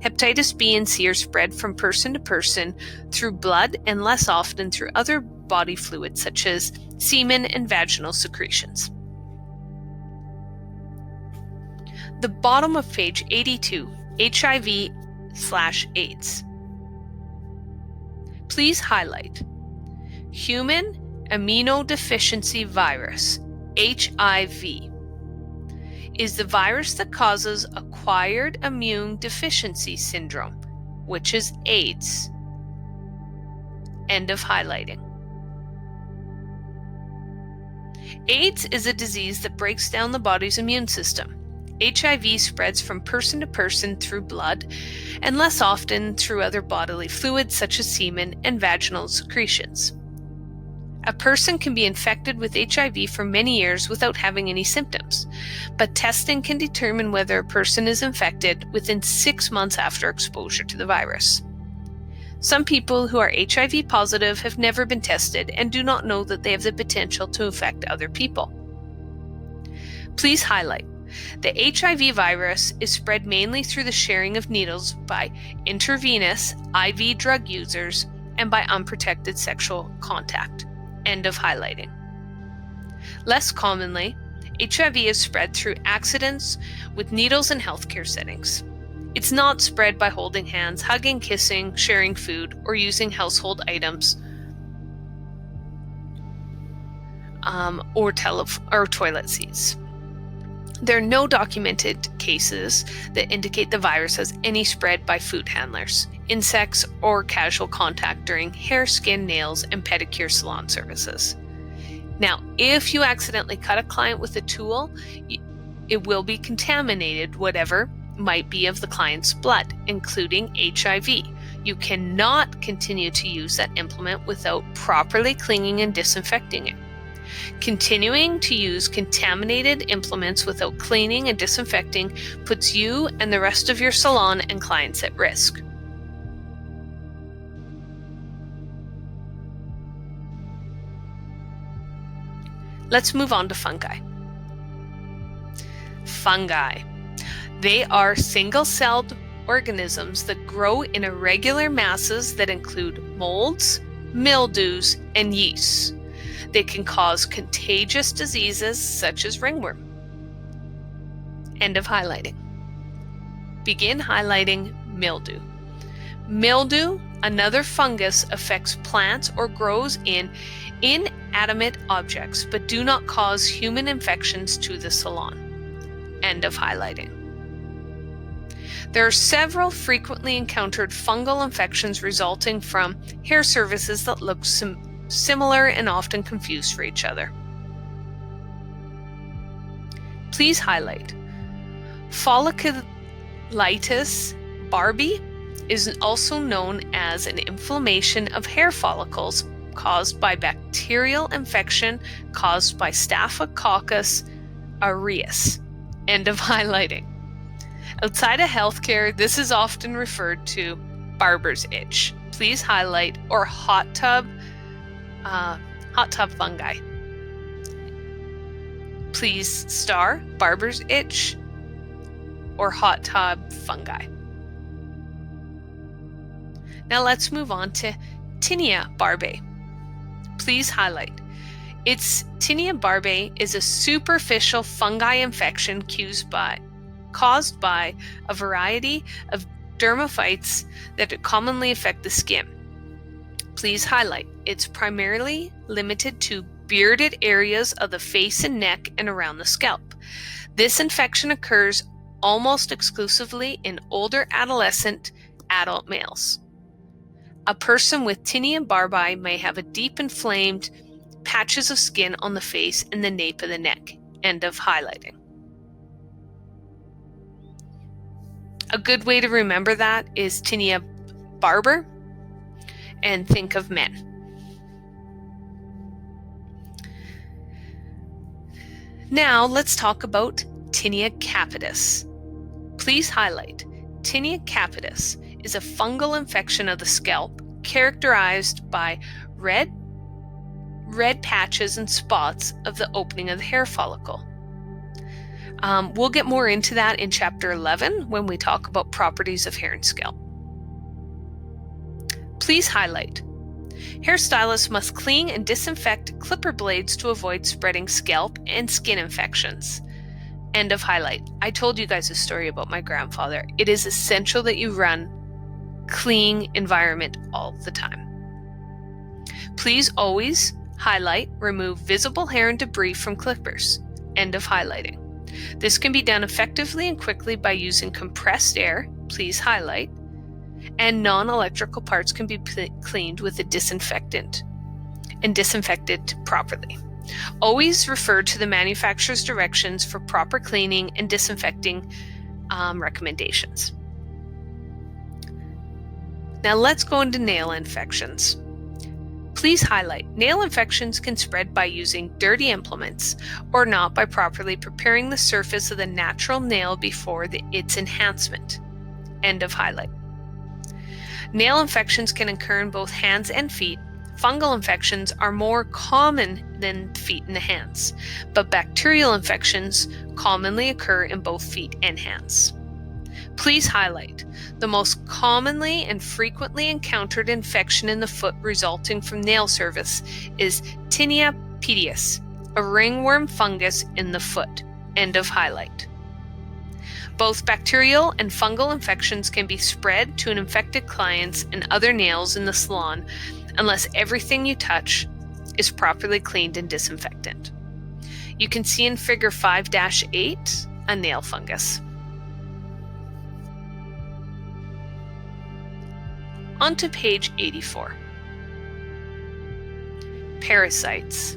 Hepatitis B and C are spread from person to person through blood and less often through other body fluids such as semen and vaginal secretions. The bottom of page 82, HIV/AIDS. Please highlight Human Immunodeficiency Virus, HIV, is the virus that causes acquired immune deficiency syndrome, which is AIDS. End of highlighting. AIDS is a disease that breaks down the body's immune system. HIV spreads from person to person through blood and less often through other bodily fluids such as semen and vaginal secretions. A person can be infected with HIV for many years without having any symptoms, but testing can determine whether a person is infected within 6 months after exposure to the virus. Some people who are HIV positive have never been tested and do not know that they have the potential to infect other people. Please highlight the HIV virus is spread mainly through the sharing of needles by intravenous IV drug users and by unprotected sexual contact. End of highlighting. Less commonly, HIV is spread through accidents with needles in healthcare settings. It's not spread by holding hands, hugging, kissing, sharing food, or using household items or toilet seats. There are no documented cases that indicate the virus has any spread by food handlers, insects, or casual contact during hair, skin, nails, and pedicure salon services. Now, if you accidentally cut a client with a tool, it will be contaminated, whatever might be of the client's blood, including HIV. You cannot continue to use that implement without properly cleaning and disinfecting it. Continuing to use contaminated implements without cleaning and disinfecting puts you and the rest of your salon and clients at risk. Let's move on to fungi. Fungi. They are single-celled organisms that grow in irregular masses that include molds, mildews, and yeasts. They can cause contagious diseases such as ringworm. End of highlighting. Begin highlighting mildew. Mildew, another fungus, affects plants or grows in inanimate objects but do not cause human infections to the salon. End of highlighting. There are several frequently encountered fungal infections resulting from hair surfaces that look similar and often confused for each other. Please highlight. Folliculitis barbae is also known as an inflammation of hair follicles caused by bacterial infection caused by Staphylococcus aureus. End of highlighting. Outside of healthcare, this is often referred to barber's itch. Please highlight, or hot tub fungi. Please star barber's itch or hot tub fungi. Now let's move on to Tinea barbae. Please highlight. Tinea barbae is a superficial fungi infection caused by a variety of dermophytes that commonly affect the skin. Please highlight. It's primarily limited to bearded areas of the face and neck and around the scalp. This infection occurs almost exclusively in older adolescent adult males. A person with Tinea barbae may have a deep inflamed patches of skin on the face and the nape of the neck. End of highlighting. A good way to remember that is Tinea barbae, and think of men. Now let's talk about Tinea capitis. Please highlight. Tinea capitis is a fungal infection of the scalp characterized by red patches and spots of the opening of the hair follicle. We'll get more into that in Chapter 11 when we talk about properties of hair and scalp. Please highlight. Hairstylists must clean and disinfect clipper blades to avoid spreading scalp and skin infections. End of highlight. I told you guys a story about my grandfather. It is essential that you run clean environment all the time. Please always highlight, remove visible hair and debris from clippers. End of highlighting. This can be done effectively and quickly by using compressed air. Please highlight. And non-electrical parts can be cleaned with a disinfectant and disinfected properly. Always refer to the manufacturer's directions for proper cleaning and disinfecting recommendations. Now let's go into nail infections. Please highlight. Nail infections can spread by using dirty implements or not by properly preparing the surface of the natural nail before its enhancement. End of highlight. Nail infections can occur in both hands and feet. Fungal infections are more common than feet and the hands, but bacterial infections commonly occur in both feet and hands. Please highlight. The most commonly and frequently encountered infection in the foot resulting from nail service is Tinea pedis, a ringworm fungus in the foot. End of highlight. Both bacterial and fungal infections can be spread to an infected client and other nails in the salon unless everything you touch is properly cleaned and disinfected. You can see in Figure 5-8 a nail fungus. On to page 84. Parasites.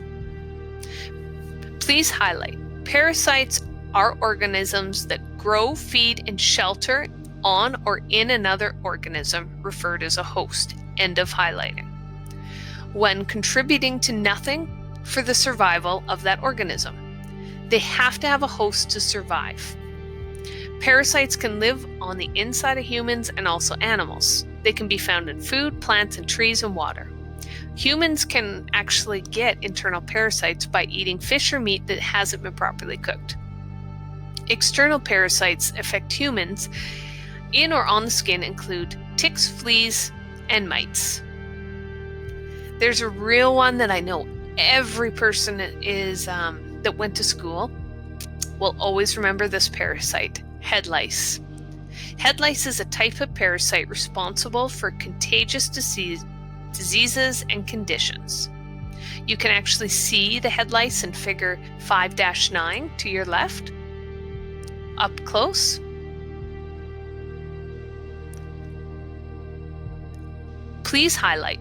Please highlight. Parasites are organisms that grow, feed, and shelter on or in another organism, referred as a host. End of highlighting. When contributing to nothing for the survival of that organism, they have to have a host to survive. Parasites can live on the inside of humans and also animals. They can be found in food, plants, and trees and water. Humans can actually get internal parasites by eating fish or meat that hasn't been properly cooked. External parasites affect humans in or on the skin include ticks, fleas, and mites. There's a real one that I know every person is that went to school will always remember this parasite, head lice. Head lice is a type of parasite responsible for contagious diseases and conditions. You can actually see the head lice in figure 5-9 to your left, up close. Please highlight.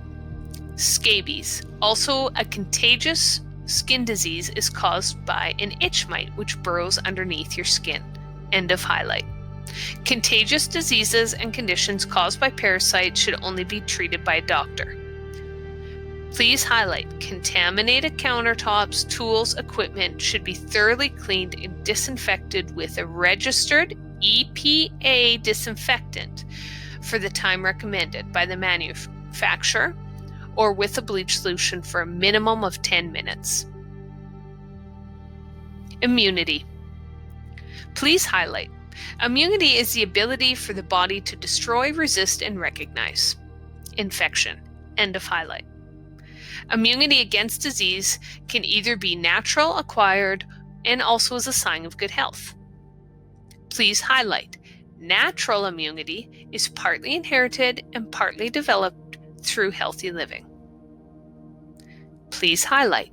Scabies, also a contagious skin disease, is caused by an itch mite which burrows underneath your skin. End of highlight. Contagious diseases and conditions caused by parasites should only be treated by a doctor. Please highlight. Contaminated countertops, tools, equipment should be thoroughly cleaned and disinfected with a registered EPA disinfectant for the time recommended by the manufacturer, or with a bleach solution for a minimum of 10 minutes. Immunity. Please highlight. Immunity is the ability for the body to destroy, resist, and recognize infection. End of highlight. Immunity against disease can either be natural, acquired, and also is a sign of good health. Please highlight. Natural immunity is partly inherited and partly developed through healthy living. Please highlight.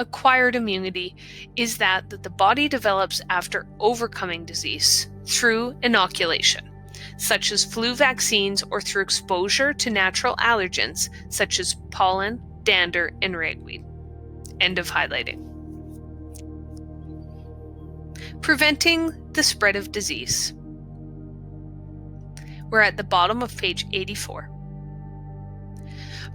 Acquired immunity is that the body develops after overcoming disease through inoculation, such as flu vaccines, or through exposure to natural allergens such as pollen, dander, and ragweed. End of highlighting. Preventing the spread of disease. We're at the bottom of page 84.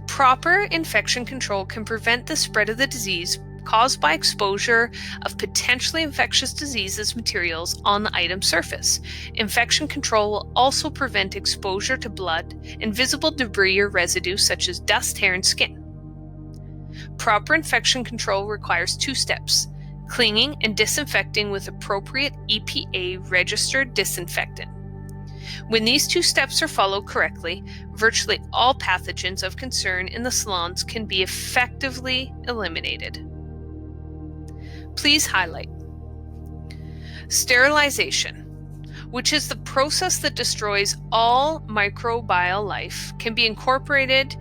Proper infection control can prevent the spread of the disease caused by exposure of potentially infectious diseases materials on the item surface. Infection control will also prevent exposure to blood and visible debris or residue such as dust, hair, and skin. Proper infection control requires 2 steps: cleaning and disinfecting with appropriate EPA-registered disinfectant. When these 2 steps are followed correctly, virtually all pathogens of concern in the salons can be effectively eliminated. Please highlight. Sterilization, which is the process that destroys all microbial life, can be incorporated,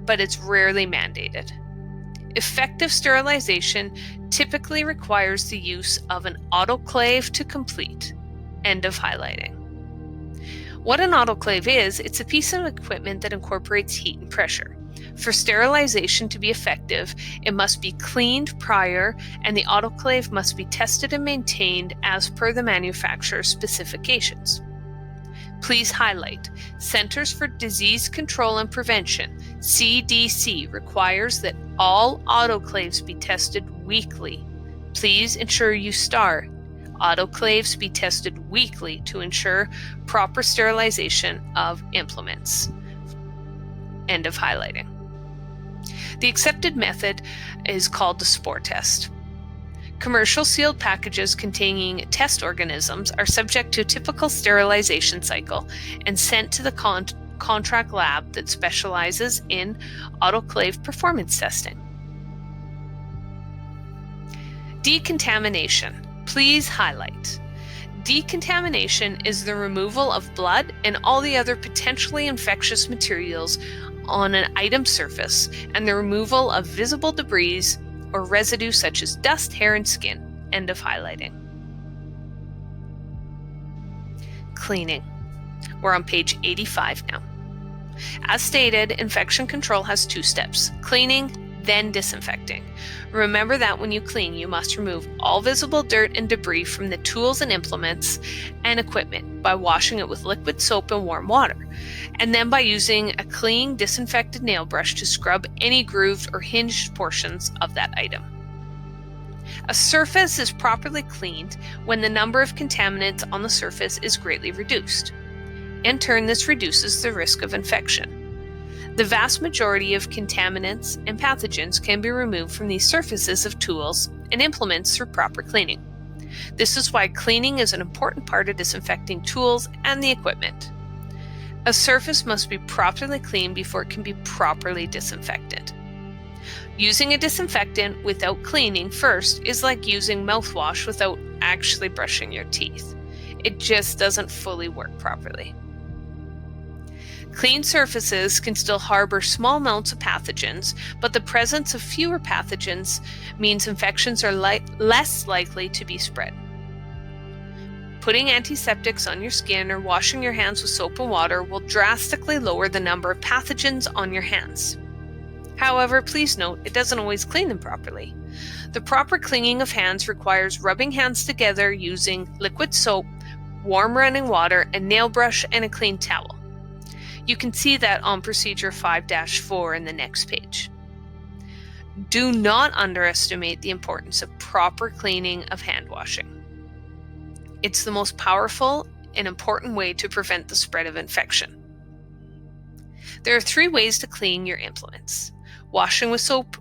but it's rarely mandated. Effective sterilization typically requires the use of an autoclave to complete. End of highlighting. What an autoclave is, it's a piece of equipment that incorporates heat and pressure. For sterilization to be effective, it must be cleaned prior, and the autoclave must be tested and maintained as per the manufacturer's specifications. Please highlight. Centers for Disease Control and Prevention, CDC, requires that all autoclaves be tested weekly. Please ensure you star autoclaves be tested weekly to ensure proper sterilization of implements. End of highlighting. The accepted method is called the spore test. Commercial sealed packages containing test organisms are subject to a typical sterilization cycle and sent to the contract lab that specializes in autoclave performance testing. Decontamination. Please highlight. Decontamination is the removal of blood and all the other potentially infectious materials on an item surface, and the removal of visible debris or residue such as dust, hair, and skin. End of highlighting. Cleaning. We're on page 85 now. As stated, infection control has 2 steps: cleaning, then disinfecting. Remember that when you clean, you must remove all visible dirt and debris from the tools and implements and equipment by washing it with liquid soap and warm water, and then by using a clean, disinfected nail brush to scrub any grooved or hinged portions of that item. A surface is properly cleaned when the number of contaminants on the surface is greatly reduced. In turn, this reduces the risk of infection. The vast majority of contaminants and pathogens can be removed from these surfaces of tools and implements through proper cleaning. This is why cleaning is an important part of disinfecting tools and the equipment. A surface must be properly cleaned before it can be properly disinfected. Using a disinfectant without cleaning first is like using mouthwash without actually brushing your teeth. It just doesn't fully work properly. Clean surfaces can still harbor small amounts of pathogens, but the presence of fewer pathogens means infections are less likely to be spread. Putting antiseptics on your skin or washing your hands with soap and water will drastically lower the number of pathogens on your hands. However, please note, it doesn't always clean them properly. The proper cleaning of hands requires rubbing hands together using liquid soap, warm running water, a nail brush, and a clean towel. You can see that on Procedure 5-4 in the next page. Do not underestimate the importance of proper cleaning of hand washing. It's the most powerful and important way to prevent the spread of infection. There are 3 ways to clean your implements: washing with soap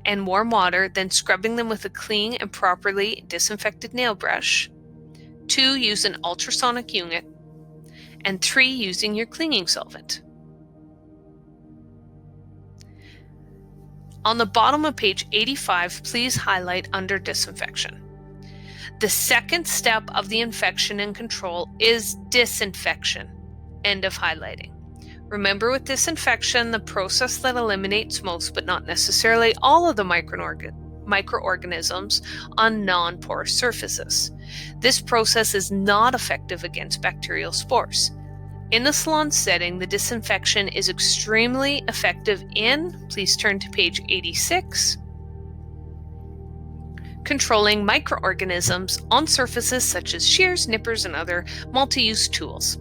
and warm water, then scrubbing them with a clean and properly disinfected nail brush. 2, use an ultrasonic unit. And 3, using your cleaning solvent. On the bottom of page 85, please highlight under disinfection. The second step of the infection and control is disinfection. End of highlighting. Remember, with disinfection, the process that eliminates most but not necessarily all of the microorganisms on non-porous surfaces. This process is not effective against bacterial spores. In the salon setting, the disinfection is extremely effective in, please turn to page 86, controlling microorganisms on surfaces such as shears, nippers, and other multi-use tools.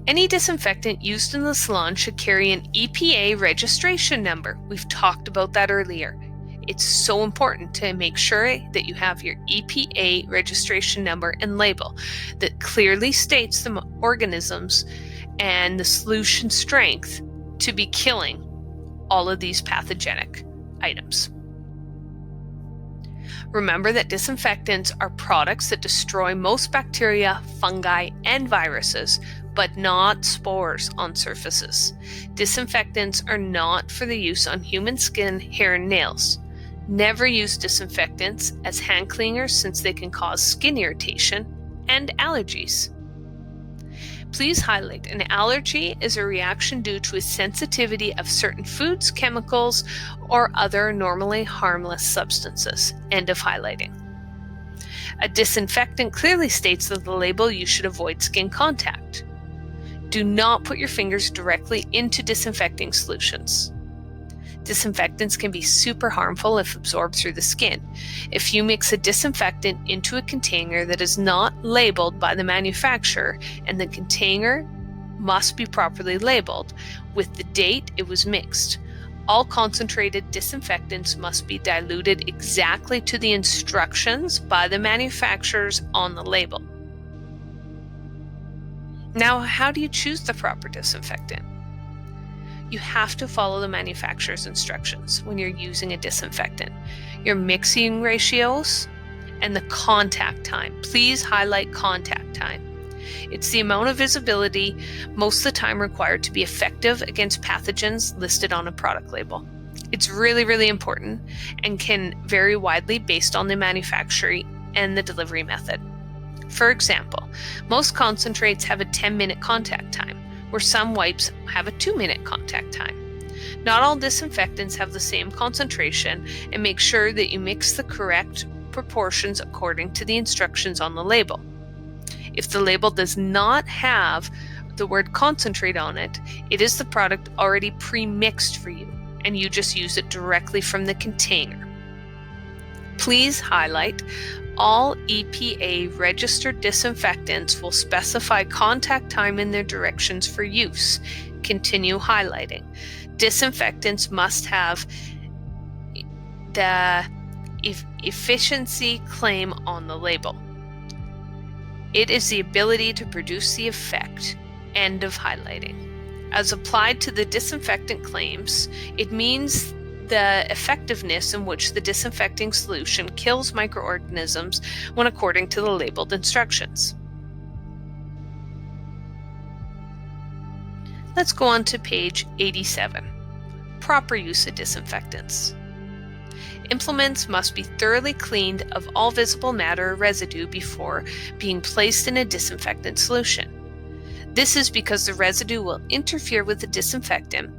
Any disinfectant used in the salon should carry an EPA registration number. We've talked about that earlier. It's so important to make sure that you have your EPA registration number and label that clearly states the organisms and the solution strength to be killing all of these pathogenic items. Remember that disinfectants are products that destroy most bacteria, fungi, and viruses, but not spores on surfaces. Disinfectants are not for the use on human skin, hair, and nails. Never use disinfectants as hand cleaners since they can cause skin irritation and allergies. Please highlight, an allergy is a reaction due to a sensitivity of certain foods, chemicals, or other normally harmless substances. End of highlighting. A disinfectant clearly states that the label you should avoid skin contact. Do not put your fingers directly into disinfecting solutions. Disinfectants can be super harmful if absorbed through the skin. If you mix a disinfectant into a container that is not labeled by the manufacturer, and the container must be properly labeled with the date it was mixed, all concentrated disinfectants must be diluted exactly to the instructions by the manufacturers on the label. Now, how do you choose the proper disinfectant? You have to follow the manufacturer's instructions when you're using a disinfectant. Your mixing ratios and the contact time. Please highlight contact time. It's the amount of visibility most of the time required to be effective against pathogens listed on a product label. It's really, really important and can vary widely based on the manufacturer and the delivery method. For example, most concentrates have a 10-minute contact time, where some wipes have a 2-minute contact time. Not all disinfectants have the same concentration, and make sure that you mix the correct proportions according to the instructions on the label. If the label does not have the word concentrate on it, it is the product already pre-mixed for you, and you just use it directly from the container. Please highlight, all EPA registered disinfectants will specify contact time in their directions for use. Continue highlighting. Disinfectants must have the efficiency claim on the label. It is the ability to produce the effect. End of highlighting. As applied to the disinfectant claims, it means the effectiveness in which the disinfecting solution kills microorganisms when according to the labeled instructions. Let's go on to page 87. Proper use of disinfectants. Implements must be thoroughly cleaned of all visible matter or residue before being placed in a disinfectant solution. This is because the residue will interfere with the disinfectant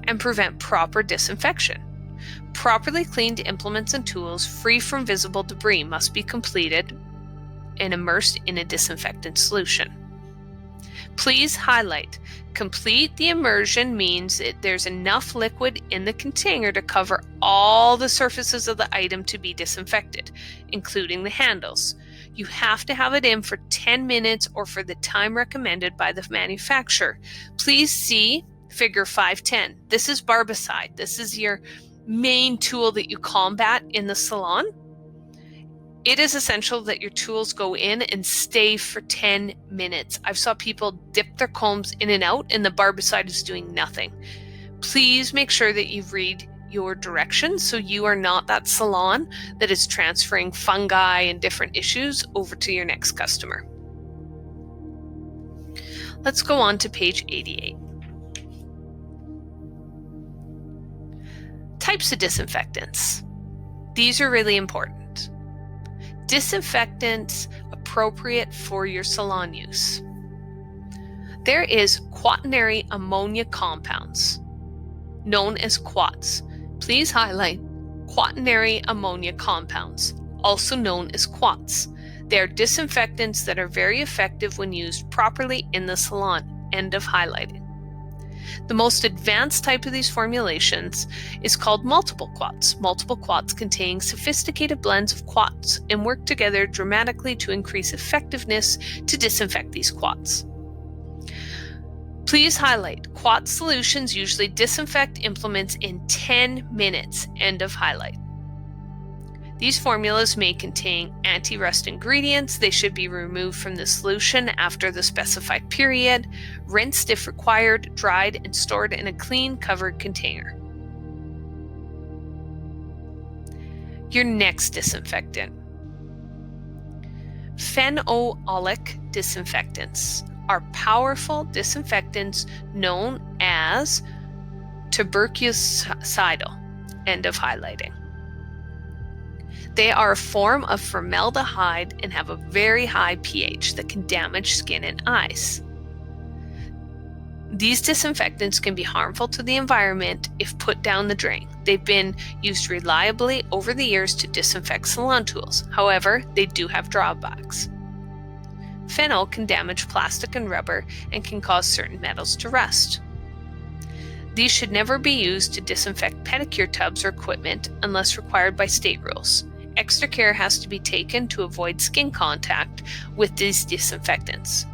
and prevent proper disinfection. Properly cleaned implements and tools free from visible debris must be completed and immersed in a disinfectant solution. Please highlight. Complete the immersion means that there's enough liquid in the container to cover all the surfaces of the item to be disinfected, including the handles. You have to have it in for 10 minutes or for the time recommended by the manufacturer. Please see figure 510. This is barbicide. This is your main tool that you combat in the salon. It is essential that your tools go in and stay for 10 minutes. I've saw people dip their combs in and out and the barbicide is doing nothing. Please make sure that you read your directions so you are not that salon that is transferring fungi and different issues over to your next customer. Let's go on to page 88. Types of disinfectants. These are really important. Disinfectants appropriate for your salon use. There is quaternary ammonia compounds, known as quats. Please highlight quaternary ammonia compounds, also known as quats. They are disinfectants that are very effective when used properly in the salon. End of highlighting. The most advanced type of these formulations is called multiple quats. Multiple quats contain sophisticated blends of quats and work together dramatically to increase effectiveness to disinfect these quats. Please highlight. Quat solutions usually disinfect implements in 10 minutes. End of highlight. These formulas may contain anti-rust ingredients. They should be removed from the solution after the specified period, rinsed if required, dried, and stored in a clean, covered container. Your next disinfectant. Phenolic disinfectants are powerful disinfectants known as tuberculocidal. End of highlighting. They are a form of formaldehyde and have a very high pH that can damage skin and eyes. These disinfectants can be harmful to the environment if put down the drain. They've been used reliably over the years to disinfect salon tools. However, they do have drawbacks. Phenol can damage plastic and rubber and can cause certain metals to rust. These should never be used to disinfect pedicure tubs or equipment unless required by state rules. Extra care has to be taken to avoid skin contact with these disinfectants.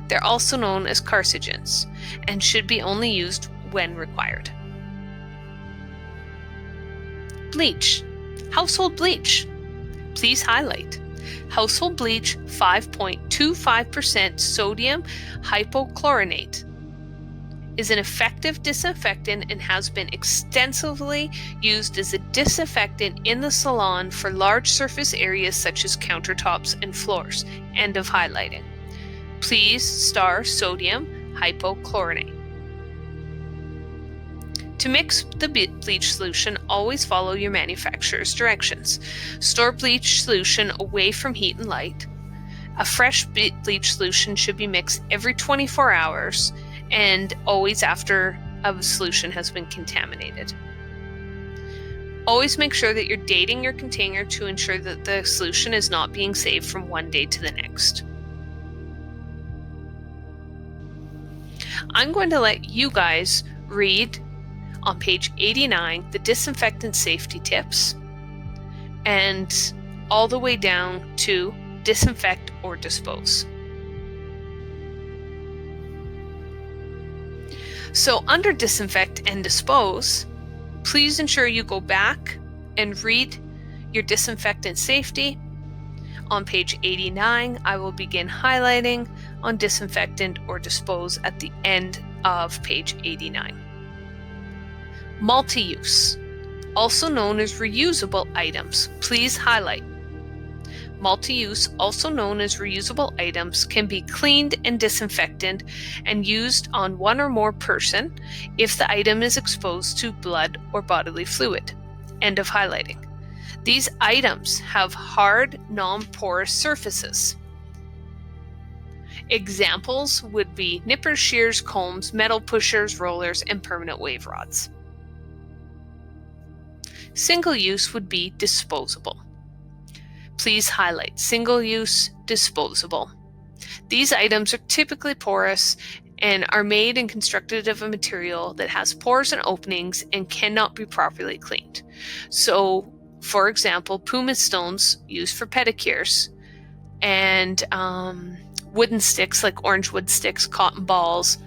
They're also known as carcinogens and should be only used when required. Bleach. Household bleach. Please highlight. Household bleach 5.25% sodium hypochlorite is an effective disinfectant and has been extensively used as a disinfectant in the salon for large surface areas such as countertops and floors. End of highlighting. Please star sodium hypochlorite. To mix the bleach solution, always follow your manufacturer's directions. Store bleach solution away from heat and light. A fresh bleach solution should be mixed every 24 hours and always after a solution has been contaminated. Always make sure that you're dating your container to ensure that the solution is not being saved from one day to the next. I'm going to let you guys read on page 89 the disinfectant safety tips and all the way down to disinfect or dispose. So under disinfect and dispose, please ensure you go back and read your disinfectant safety. On page 89, I will begin highlighting on disinfectant or dispose at the end of page 89. Multi-use. also known as reusable items. Please highlight. Multi-use, also known as reusable items, can be cleaned and disinfected and used on one or more person if the item is exposed to blood or bodily fluid. End of highlighting. These items have hard, non-porous surfaces. Examples would be nippers, shears, combs, metal pushers, rollers, and permanent wave rods. Single use would be disposable. Please highlight single use, disposable. These items are typically porous and are made and constructed of a material that has pores and openings and cannot be properly cleaned. So, for example, pumice stones used for pedicures, and wooden sticks like orange wood sticks, cotton balls,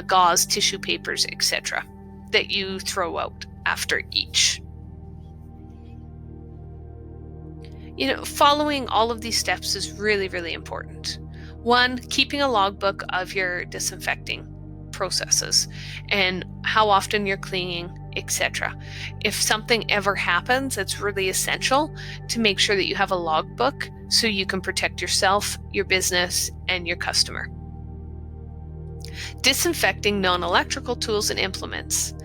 gauze, tissue papers, etc., that you throw out after each. Following all of these steps is really, really important. 1, keeping a logbook of your disinfecting processes and how often you're cleaning, etc. If something ever happens, it's really essential to make sure that you have a logbook so you can protect yourself, your business, and your customer. Disinfecting non-electrical tools and implements.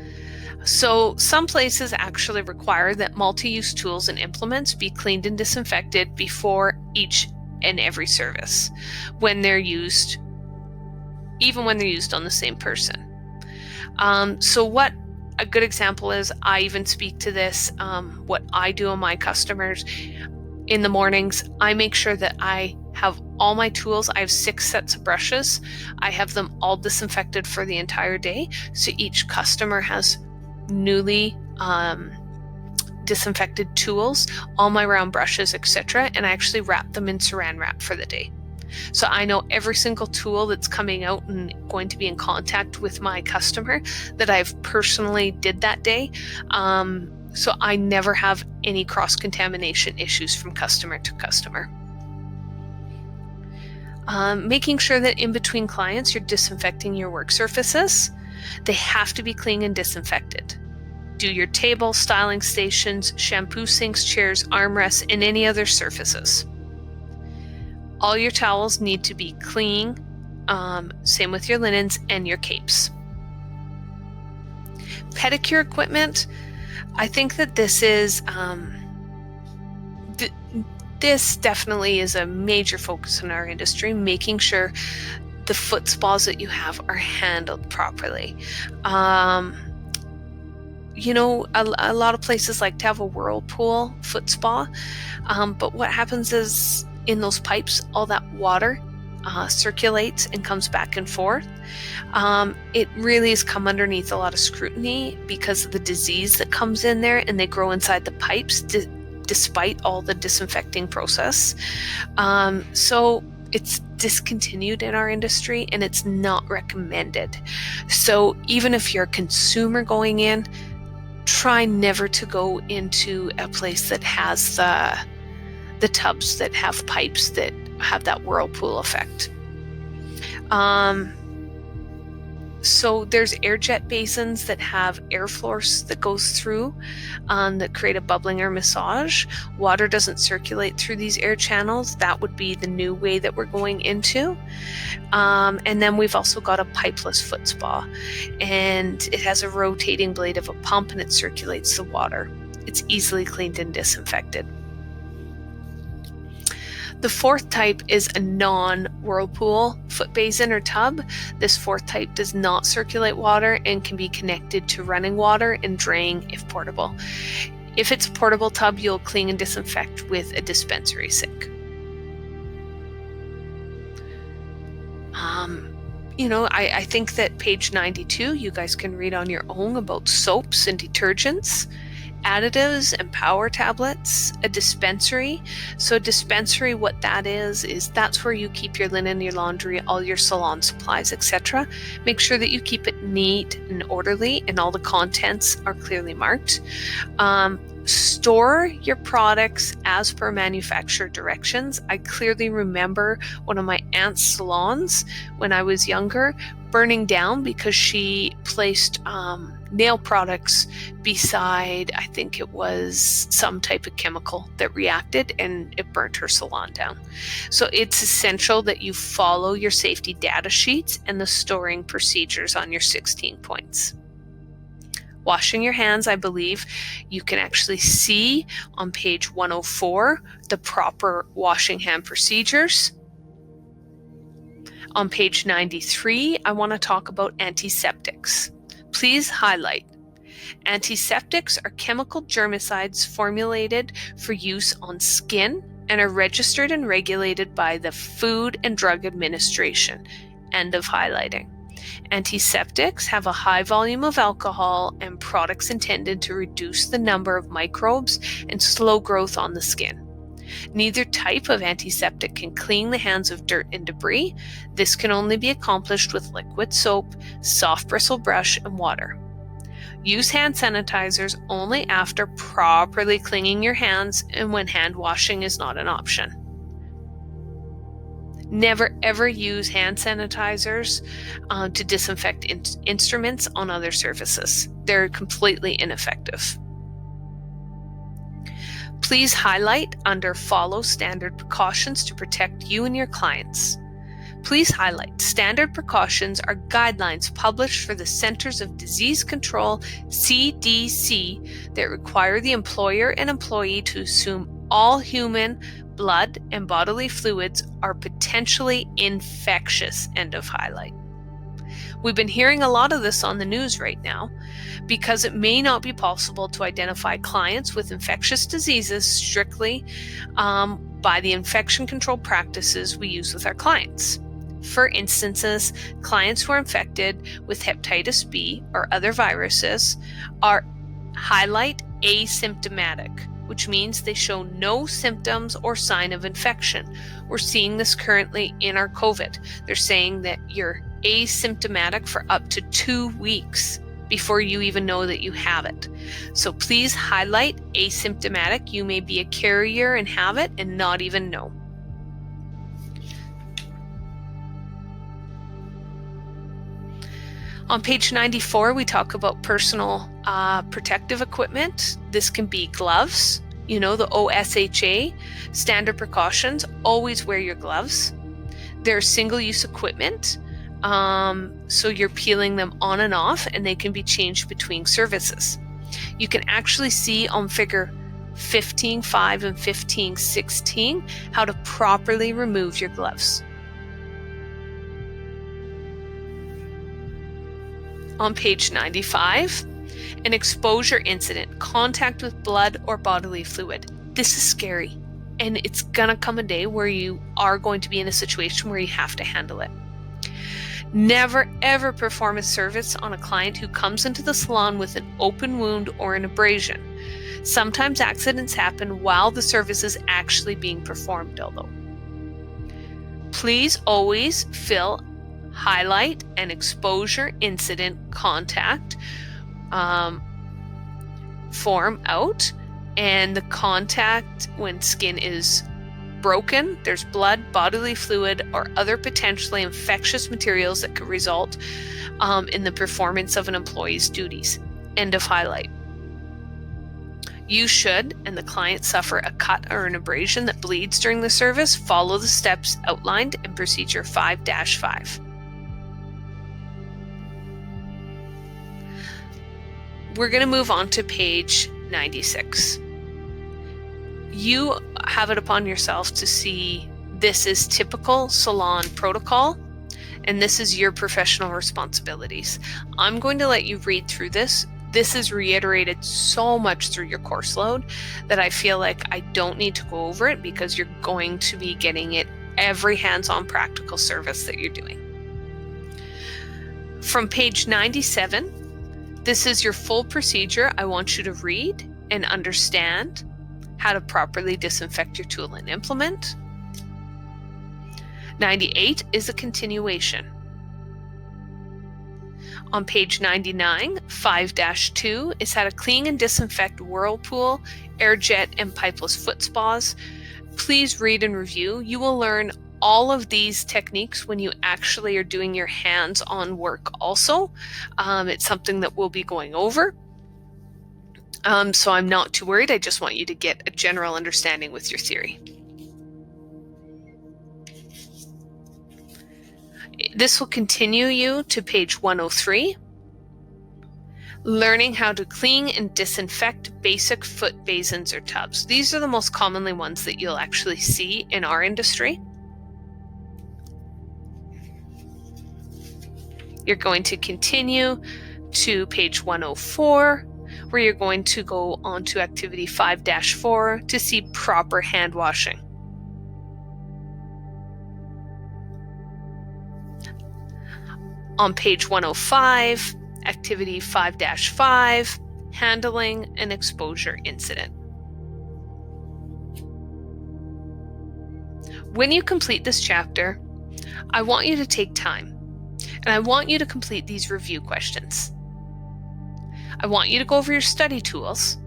So some places actually require that multi-use tools and implements be cleaned and disinfected before each and every service when they're used, even when they're used on the same person. So what a good example is, I even speak to this, what I do on my customers in the mornings, I make sure that I have all my tools. I have 6 sets of brushes. I have them all disinfected for the entire day. So each customer has newly disinfected tools, all my round brushes, etc., and I actually wrap them in saran wrap for the day. So I know every single tool that's coming out and going to be in contact with my customer that I've personally did that day. So I never have any cross-contamination issues from customer to customer. Making sure that in between clients you're disinfecting your work surfaces. They have to be clean and disinfected. Do your table, styling stations, shampoo sinks, chairs, armrests, and any other surfaces. All your towels need to be clean, same with your linens and your capes. Pedicure equipment, I think that this is, this definitely is a major focus in our industry, making sure the foot spas that you have are handled properly. A lot of places like to have a whirlpool foot spa, but what happens is in those pipes, all that water circulates and comes back and forth. It really has come underneath a lot of scrutiny because of the disease that comes in there, and they grow inside the pipes despite all the disinfecting process. So it's discontinued in our industry and it's not recommended. So even if you're a consumer going in, try never to go into a place that has the tubs that have pipes that have that whirlpool effect. So there's air jet basins that have air force that goes through that create a bubbling or massage. Water doesn't circulate through these air channels. That would be the new way that we're going into. And then we've also got a pipeless foot spa, and it has a rotating blade of a pump and it circulates the water. It's easily cleaned and disinfected. The 4th type is a non-whirlpool foot basin or tub. This 4th type does not circulate water and can be connected to running water and drain if portable. If it's a portable tub, you'll clean and disinfect with a dispensary sink. I think that page 92, you guys can read on your own about soaps and detergents, additives and power tablets, a dispensary. So a dispensary, what that is that's where you keep your linen, your laundry, all your salon supplies, etc. Make sure that you keep it neat and orderly and all the contents are clearly marked. Store your products as per manufacturer directions. I clearly remember one of my aunt's salons when I was younger burning down because she placed nail products beside, I think it was some type of chemical that reacted and it burnt her salon down. So it's essential that you follow your safety data sheets and the storing procedures on your 16 points. Washing your hands, I believe you can actually see on page 104 the proper washing hand procedures. On page 93, I want to talk about antiseptics. Please highlight. Antiseptics are chemical germicides formulated for use on skin and are registered and regulated by the Food and Drug Administration. End of highlighting. Antiseptics have a high volume of alcohol and products intended to reduce the number of microbes and slow growth on the skin. Neither type of antiseptic can clean the hands of dirt and debris. This can only be accomplished with liquid soap, soft bristle brush, and water. Use hand sanitizers only after properly cleaning your hands and when hand washing is not an option. Never ever use hand sanitizers to disinfect instruments on other surfaces. They're completely ineffective. Please highlight under Follow Standard Precautions to protect you and your clients. Please highlight standard precautions are guidelines published for the Centers of Disease Control, CDC, that require the employer and employee to assume all human, blood, and bodily fluids are potentially infectious. End of highlight. We've been hearing a lot of this on the news right now because it may not be possible to identify clients with infectious diseases strictly by the infection control practices we use with our clients. For instances, clients who are infected with hepatitis B or other viruses are highlight asymptomatic, which means they show no symptoms or sign of infection. We're seeing this currently in our COVID. They're saying that you're asymptomatic for up to 2 weeks before you even know that you have it. So please highlight asymptomatic. You may be a carrier and have it and not even know. On page 94, we talk about personal protective equipment. This can be gloves, the OSHA standard precautions. Always wear your gloves. They're single-use equipment, so you're peeling them on and off, and they can be changed between services. You can actually see on figure 15.5 and 15.16 how to properly remove your gloves. On page 95, an exposure incident, contact with blood or bodily fluid. This is scary, and it's gonna come a day where you are going to be in a situation where you have to handle it. Never ever perform a service on a client who comes into the salon with an open wound or an abrasion. Sometimes accidents happen while the service is actually being performed, although. Please always highlight an exposure incident contact form out, and the contact when skin is broken, there's blood, bodily fluid, or other potentially infectious materials that could result in the performance of an employee's duties. End of highlight. You should, and the client suffer a cut or an abrasion that bleeds during the service, follow the steps outlined in Procedure 5-5. We're going to move on to page 96. You have it upon yourself to see this is typical salon protocol, and this is your professional responsibilities. I'm going to let you read through this. This is reiterated so much through your course load that I feel like I don't need to go over it because you're going to be getting it every hands-on practical service that you're doing. From page 97, this is your full procedure. I want you to read and understand how to properly disinfect your tool and implement. 98 is a continuation. On page 99, 5-2 is how to clean and disinfect whirlpool, air jet, and pipeless foot spas. Please read and review. You will learn all of these techniques when you actually are doing your hands-on work also. It's something that we'll be going over. So I'm not too worried. I just want you to get a general understanding with your theory. This will continue you to page 103. Learning how to clean and disinfect basic foot basins or tubs. These are the most commonly ones that you'll actually see in our industry. You're going to continue to page 104, where you're going to go on to activity 5-4 to see proper hand washing. On page 105, activity 5-5, handling an exposure incident. When you complete this chapter, I want you to take time, and I want you to complete these review questions. I want you to go over your study tools.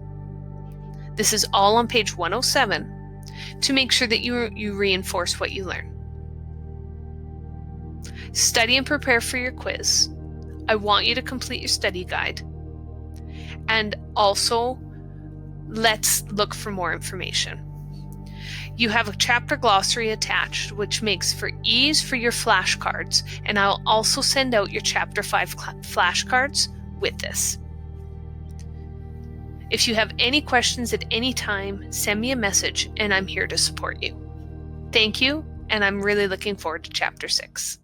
This is all on page 107 to make sure that you reinforce what you learn. Study and prepare for your quiz. I want you to complete your study guide. And also, let's look for more information. You have a chapter glossary attached, which makes for ease for your flashcards, and I'll also send out your chapter 5 flashcards with this. If you have any questions at any time, send me a message and I'm here to support you. Thank you, and I'm really looking forward to chapter 6.